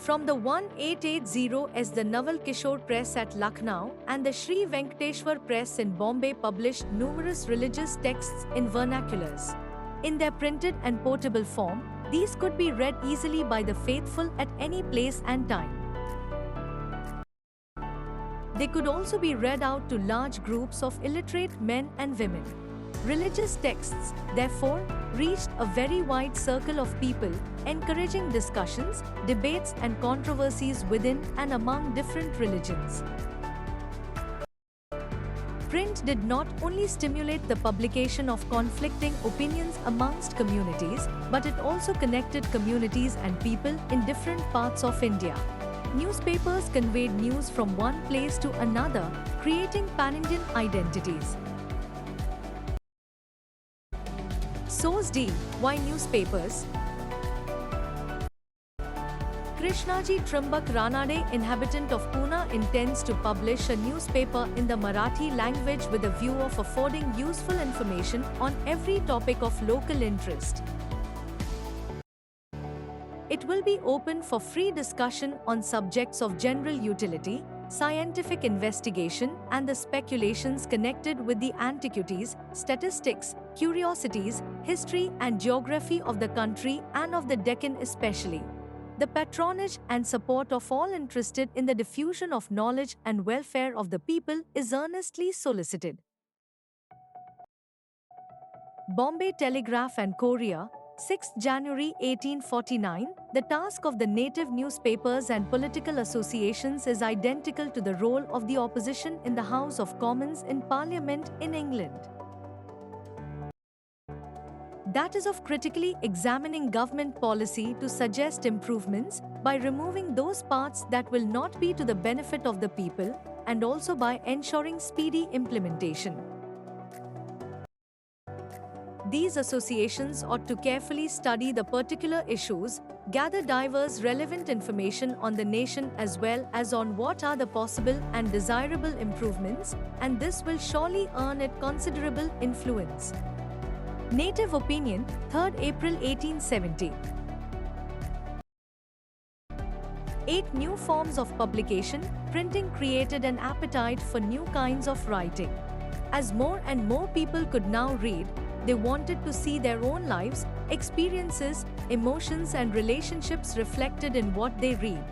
From the 1880s, the Naval Kishore Press at Lucknow and the Sri Venkateshwar Press in Bombay published numerous religious texts in vernaculars. In their printed and portable form, these could be read easily by the faithful at any place and time. They could also be read out to large groups of illiterate men and women. Religious texts, therefore, reached a very wide circle of people, encouraging discussions, debates, and controversies within and among different religions. Print did not only stimulate the publication of conflicting opinions amongst communities, but it also connected communities and people in different parts of India. Newspapers conveyed news from one place to another, creating pan-Indian identities. Source D. Why newspapers? Krishnaji Trambak Ranade, inhabitant of Pune, intends to publish a newspaper in the Marathi language with a view of affording useful information on every topic of local interest. It will be open for free discussion on subjects of general utility, scientific investigation, and the speculations connected with the antiquities, statistics, curiosities, history, and geography of the country and of the Deccan especially. The patronage and support of all interested in the diffusion of knowledge and welfare of the people is earnestly solicited. Bombay Telegraph and Courier, 6 January 1849, the task of the native newspapers and political associations is identical to the role of the opposition in the House of Commons in Parliament in England. That is of critically examining government policy to suggest improvements by removing those parts that will not be to the benefit of the people, and also by ensuring speedy implementation. These associations ought to carefully study the particular issues, gather diverse relevant information on the nation as well as on what are the possible and desirable improvements, and this will surely earn it considerable influence. Native Opinion, 3rd April 1870. 8 new forms of publication, printing created an appetite for new kinds of writing. As more and more people could now read, they wanted to see their own lives, experiences, emotions, and relationships reflected in what they read.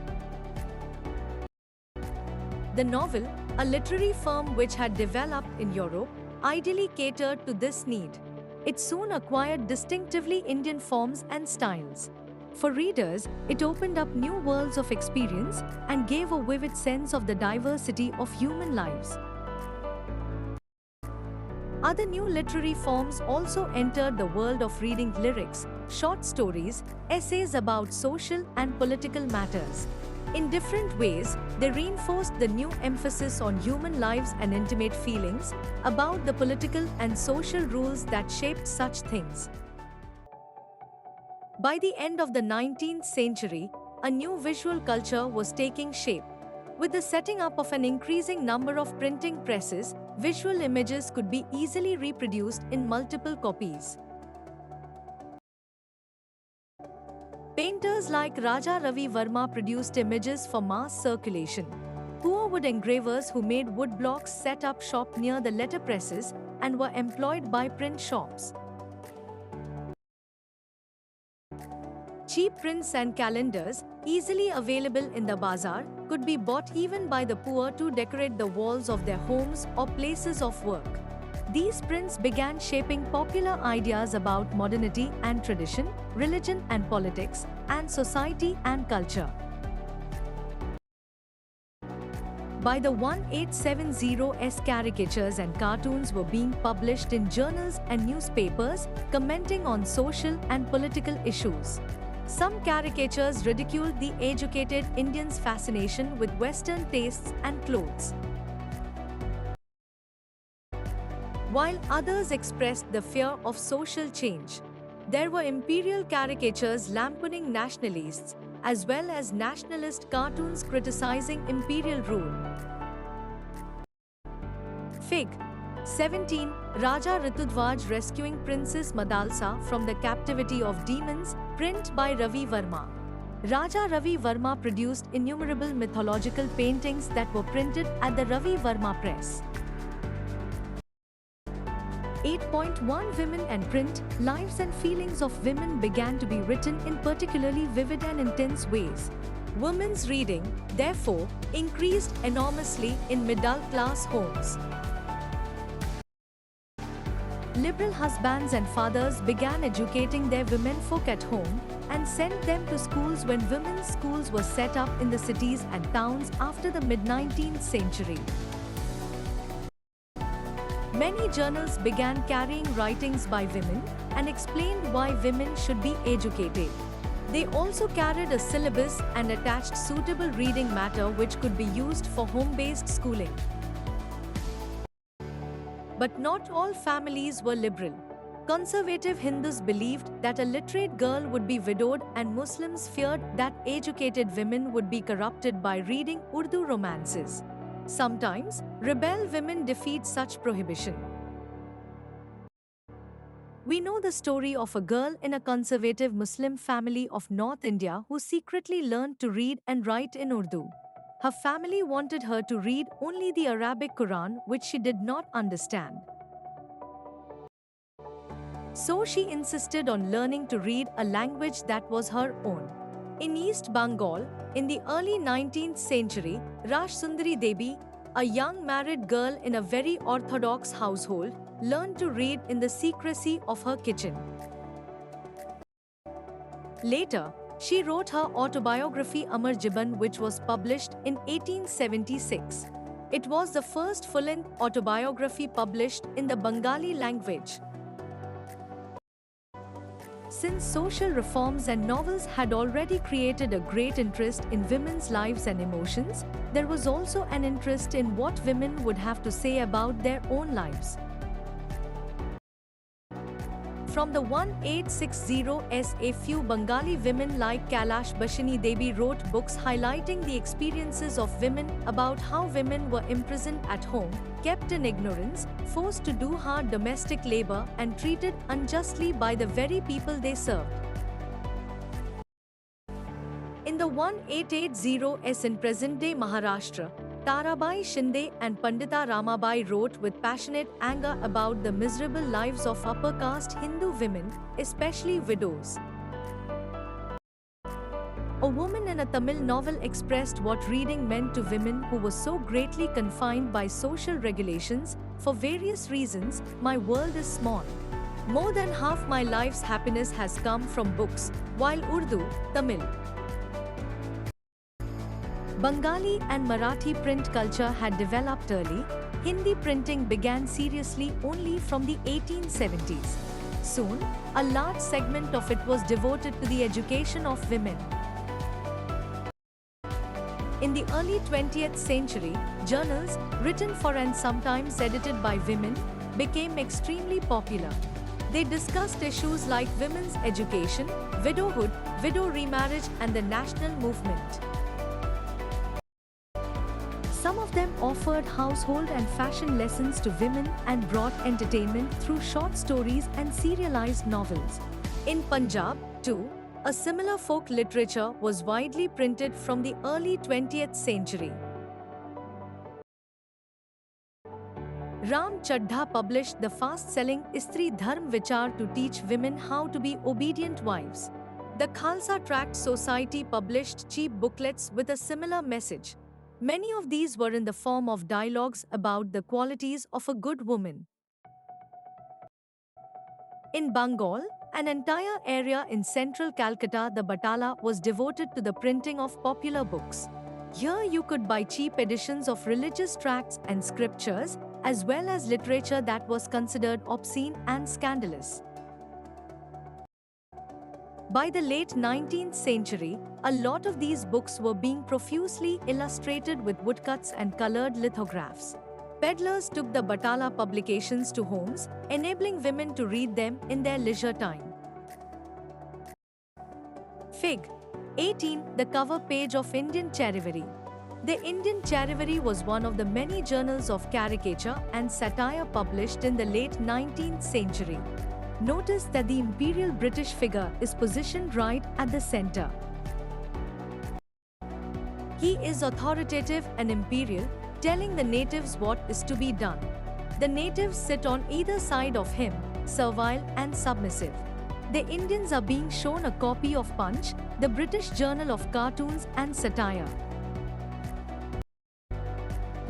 The novel, a literary form which had developed in Europe, ideally catered to this need. It soon acquired distinctively Indian forms and styles. For readers, it opened up new worlds of experience and gave a vivid sense of the diversity of human lives. Other new literary forms also entered the world of reading: lyrics, short stories, essays about social and political matters. In different ways, they reinforced the new emphasis on human lives and intimate feelings about the political and social rules that shaped such things. By the end of the 19th century, a new visual culture was taking shape. With the setting up of an increasing number of printing presses, visual images could be easily reproduced in multiple copies. Painters like Raja Ravi Verma produced images for mass circulation. Poor wood engravers who made wood blocks set up shop near the letterpresses and were employed by print shops. Cheap prints and calendars, easily available in the bazaar, could be bought even by the poor to decorate the walls of their homes or places of work. These prints began shaping popular ideas about modernity and tradition, religion and politics, and society and culture. By the 1870s, caricatures and cartoons were being published in journals and newspapers, commenting on social and political issues. Some caricatures ridiculed the educated Indians' fascination with Western tastes and clothes, while others expressed the fear of social change. There were imperial caricatures lampooning nationalists, as well as nationalist cartoons criticizing imperial rule. Fig. 17. Raja Ritudhwaj rescuing Princess Madalsa from the captivity of demons, print by Ravi Verma. Raja Ravi Verma produced innumerable mythological paintings that were printed at the Ravi Verma Press. 8.1 Women and print, lives and feelings of women began to be written in particularly vivid and intense ways. Women's reading, therefore, increased enormously in middle-class homes. Liberal husbands and fathers began educating their womenfolk at home and sent them to schools when women's schools were set up in the cities and towns after the mid-19th century. Many journals began carrying writings by women and explained why women should be educated. They also carried a syllabus and attached suitable reading matter which could be used for home-based schooling. But not all families were liberal. Conservative Hindus believed that a literate girl would be widowed, and Muslims feared that educated women would be corrupted by reading Urdu romances. Sometimes, rebel women defeat such prohibition. We know the story of a girl in a conservative Muslim family of North India who secretly learned to read and write in Urdu. Her family wanted her to read only the Arabic Quran, which she did not understand. So she insisted on learning to read a language that was her own. In East Bengal, in the early 19th century, Raj Sundari Devi, a young married girl in a very orthodox household, learned to read in the secrecy of her kitchen. Later, she wrote her autobiography Amar Jiban, which was published in 1876. It was the first full-length autobiography published in the Bengali language. Since social reforms and novels had already created a great interest in women's lives and emotions, there was also an interest in what women would have to say about their own lives. From the 1860s, a few Bengali women like Kailash Bashini Devi wrote books highlighting the experiences of women about how women were imprisoned at home, kept in ignorance, forced to do hard domestic labor, and treated unjustly by the very people they served. In the 1880s in present-day Maharashtra, Tarabai Shinde and Pandita Ramabai wrote with passionate anger about the miserable lives of upper caste Hindu women, especially widows. A woman in a Tamil novel expressed what reading meant to women who were so greatly confined by social regulations. For various reasons, my world is small. More than half my life's happiness has come from books, while Urdu, Tamil, Bengali and Marathi print culture had developed early. Hindi printing began seriously only from the 1870s. Soon, a large segment of it was devoted to the education of women. In the early 20th century, journals, written for and sometimes edited by women, became extremely popular. They discussed issues like women's education, widowhood, widow remarriage, and the national movement. Some of them offered household and fashion lessons to women and brought entertainment through short stories and serialized novels. In Punjab, too, a similar folk literature was widely printed from the early 20th century. Ram Chaddha published the fast-selling Istri Dharm Vichar to teach women how to be obedient wives. The Khalsa Tract Society published cheap booklets with a similar message. Many of these were in the form of dialogues about the qualities of a good woman. In Bengal, an entire area in central Calcutta, the Batala, was devoted to the printing of popular books. Here you could buy cheap editions of religious tracts and scriptures, as well as literature that was considered obscene and scandalous. By the late 19th century, a lot of these books were being profusely illustrated with woodcuts and colored lithographs. Peddlers took the Batala publications to homes, enabling women to read them in their leisure time. Fig. 18. The cover page of Indian Charivari. The Indian Charivari was one of the many journals of caricature and satire published in the late 19th century. Notice that the imperial British figure is positioned right at the center. He is authoritative and imperial, telling the natives what is to be done. The natives sit on either side of him, servile and submissive. The Indians are being shown a copy of Punch, the British journal of cartoons and satire.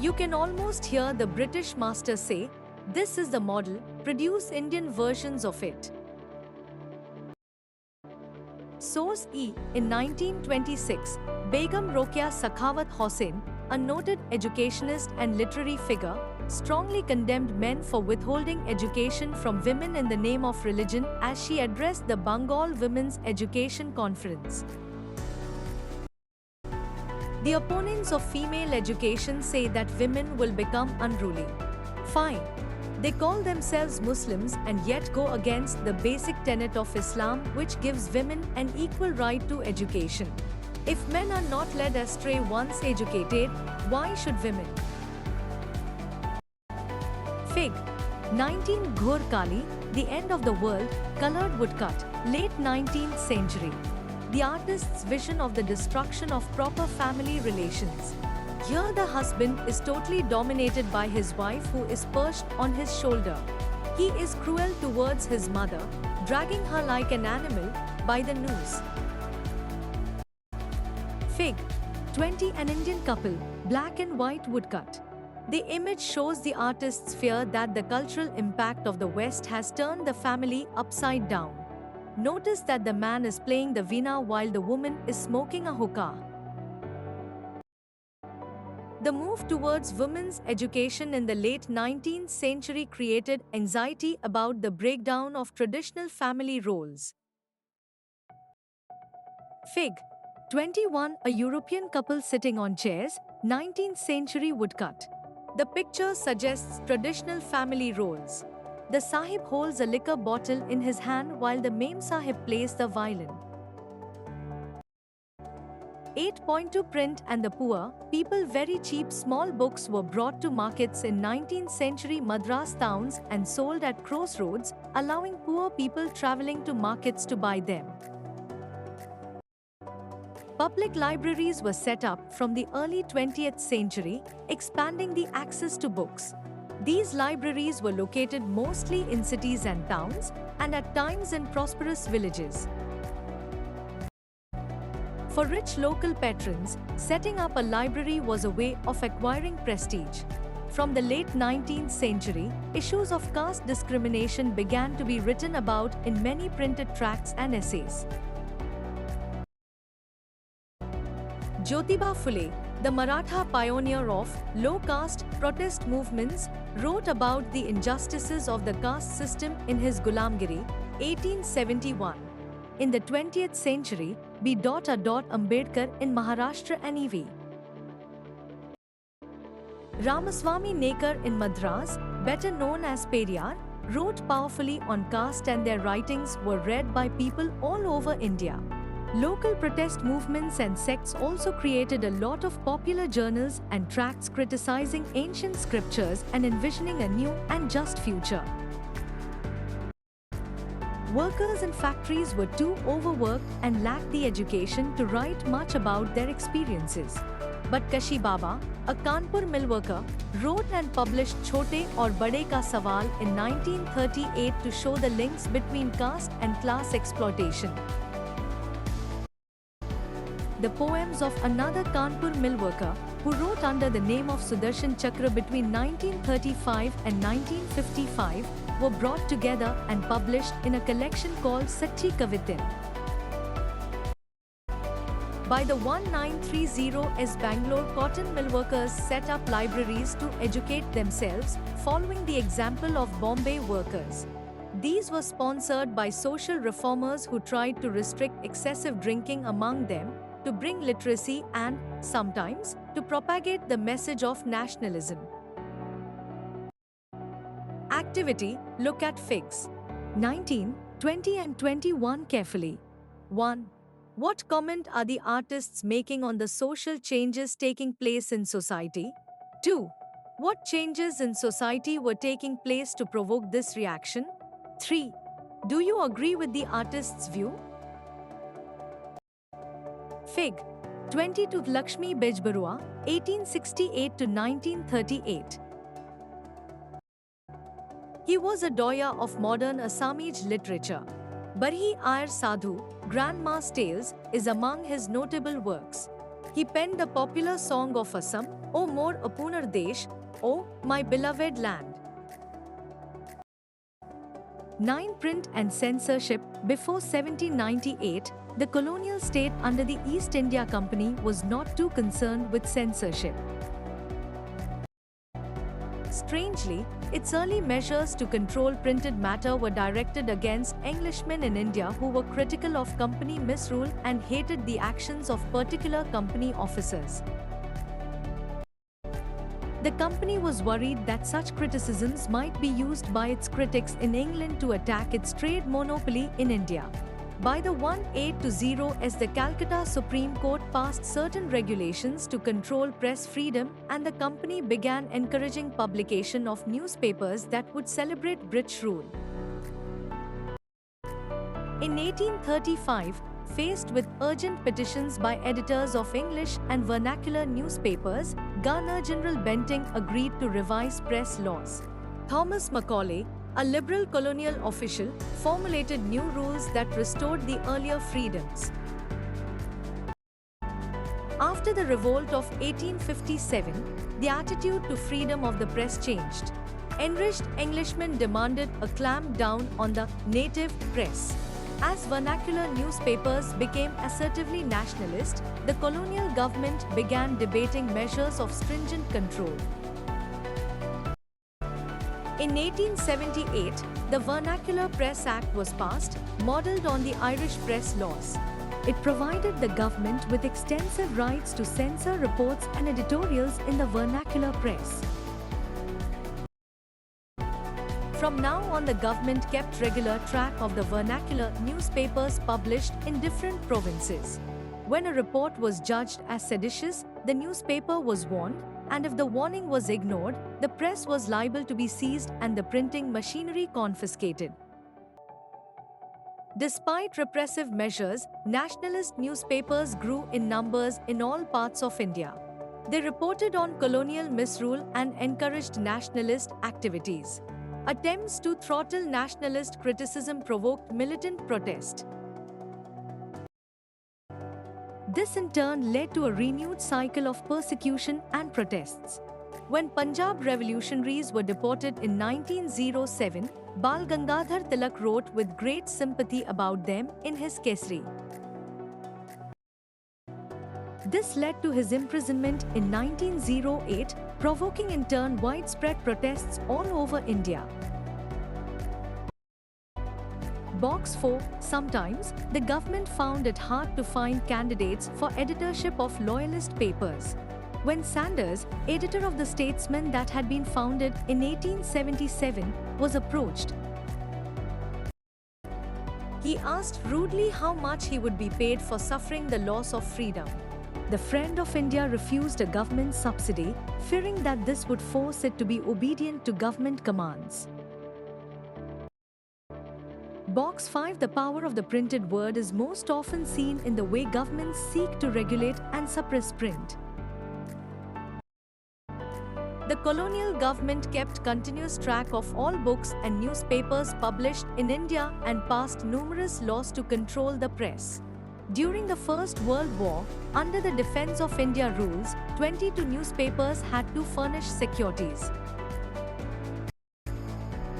You can almost hear the British master say, This is the model, produce Indian versions of it. Source E. In 1926, Begum Rokeya Sakhawat Hossain, a noted educationist and literary figure, strongly condemned men for withholding education from women in the name of religion as she addressed the Bengal Women's Education Conference. The opponents of female education say that women will become unruly. Fine. They call themselves Muslims and yet go against the basic tenet of Islam, which gives women an equal right to education. If men are not led astray once educated, why should women? Fig. 19 Ghor Kali, The End of the World, Colored Woodcut, late 19th century. The artist's vision of the destruction of proper family relations. Here the husband is totally dominated by his wife who is perched on his shoulder. He is cruel towards his mother, dragging her like an animal by the noose. Fig. 20 An Indian couple, black and white woodcut. The image shows the artist's fear that the cultural impact of the West has turned the family upside down. Notice that the man is playing the veena while the woman is smoking a hookah. The move towards women's education in the late 19th century created anxiety about the breakdown of traditional family roles. Fig. 21 A European couple sitting on chairs, 19th century woodcut. The picture suggests traditional family roles. The Sahib holds a liquor bottle in his hand while the Mem Sahib plays the violin. 8.2 Print and the Poor, People Very cheap small books were brought to markets in 19th century Madras towns and sold at crossroads, allowing poor people travelling to markets to buy them. Public libraries were set up from the early 20th century, expanding the access to books. These libraries were located mostly in cities and towns, and at times in prosperous villages. For rich local patrons, setting up a library was a way of acquiring prestige. From the late 19th century, issues of caste discrimination began to be written about in many printed tracts and essays. Jyotiba Phule, the Maratha pioneer of low-caste protest movements, wrote about the injustices of the caste system in his Gulamgiri, 1871. In the 20th century, B. Ambedkar in Maharashtra and E.V. Ramaswamy Nekar in Madras, better known as Periyar, wrote powerfully on caste and their writings were read by people all over India. Local protest movements and sects also created a lot of popular journals and tracts criticizing ancient scriptures and envisioning a new and just future. Workers in factories were too overworked and lacked the education to write much about their experiences. But Kashi Baba, a Kanpur mill worker, wrote and published Chote Aur Bade Ka Sawal in 1938 to show the links between caste and class exploitation. The poems of another Kanpur mill worker, who wrote under the name of Sudarshan Chakra between 1935 and 1955, were brought together and published in a collection called Sachi Kavitin. By the 1930s, Bangalore cotton mill workers set up libraries to educate themselves, following the example of Bombay workers. These were sponsored by social reformers who tried to restrict excessive drinking among them, to bring literacy and, sometimes, to propagate the message of nationalism. Activity, look at figs. 19, 20 and 21 carefully. 1. What comment are the artists making on the social changes taking place in society? 2. What changes in society were taking place to provoke this reaction? 3. Do you agree with the artist's view? Fig. 22 Lakshmi Bejbarua, 1868 to 1938. He was a doya of modern Assamese literature. Barhi Ayer Sadhu, Grandma's Tales, is among his notable works. He penned the popular song of Assam, O More Apunar Desh, O My Beloved Land. 9. Print and censorship. Before 1798, the colonial state under the East India Company was not too concerned with censorship. Strangely, its early measures to control printed matter were directed against Englishmen in India who were critical of company misrule and hated the actions of particular company officers. The company was worried that such criticisms might be used by its critics in England to attack its trade monopoly in India. By the 1820s, the Calcutta Supreme Court passed certain regulations to control press freedom, and the company began encouraging publication of newspapers that would celebrate British rule. In 1835, faced with urgent petitions by editors of English and vernacular newspapers, Governor-General Bentinck agreed to revise press laws. Thomas Macaulay, a liberal colonial official, formulated new rules that restored the earlier freedoms. After the revolt of 1857, the attitude to freedom of the press changed. Enraged Englishmen demanded a clampdown on the native press. As vernacular newspapers became assertively nationalist, the colonial government began debating measures of stringent control. In 1878, the Vernacular Press Act was passed, modelled on the Irish press laws. It provided the government with extensive rights to censor reports and editorials in the vernacular press. From now on, the government kept regular track of the vernacular newspapers published in different provinces. When a report was judged as seditious, the newspaper was warned, and if the warning was ignored, the press was liable to be seized and the printing machinery confiscated. Despite repressive measures, nationalist newspapers grew in numbers in all parts of India. They reported on colonial misrule and encouraged nationalist activities. Attempts to throttle nationalist criticism provoked militant protest. This in turn led to a renewed cycle of persecution and protests. When Punjab revolutionaries were deported in 1907, Bal Gangadhar Tilak wrote with great sympathy about them in his Kesari. This led to his imprisonment in 1908, provoking in turn widespread protests all over India. Box 4. Sometimes, the government found it hard to find candidates for editorship of loyalist papers. When Sanders, editor of the Statesman that had been founded in 1877, was approached, he asked rudely how much he would be paid for suffering the loss of freedom. The Friend of India refused a government subsidy, fearing that this would force it to be obedient to government commands. Box 5. The power of the printed word is most often seen in the way governments seek to regulate and suppress print. The colonial government kept continuous track of all books and newspapers published in India and passed numerous laws to control the press. During the First World War, under the Defence of India rules, 22 newspapers had to furnish securities.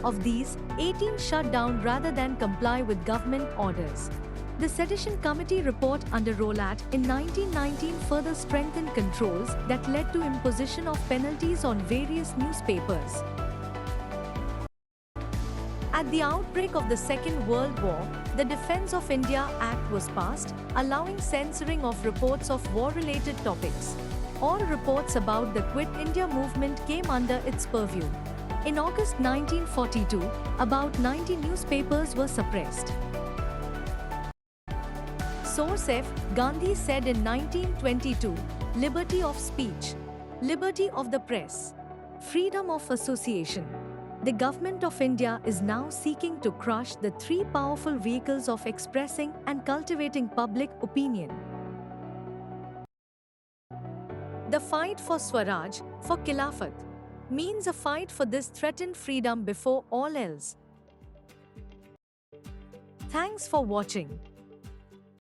Of these, 18 shut down rather than comply with government orders. The Sedition Committee report under Rowlatt in 1919 further strengthened controls that led to imposition of penalties on various newspapers. At the outbreak of the Second World War, the Defence of India Act was passed, allowing censoring of reports of war-related topics. All reports about the Quit India movement came under its purview. In August 1942, about 90 newspapers were suppressed. Source F. Gandhi said in 1922, liberty of speech, liberty of the press, freedom of association. The Government of India is now seeking to crush the three powerful vehicles of expressing and cultivating public opinion. The fight for Swaraj, for Khilafat, means a fight for this threatened freedom before all else. Thanks for watching.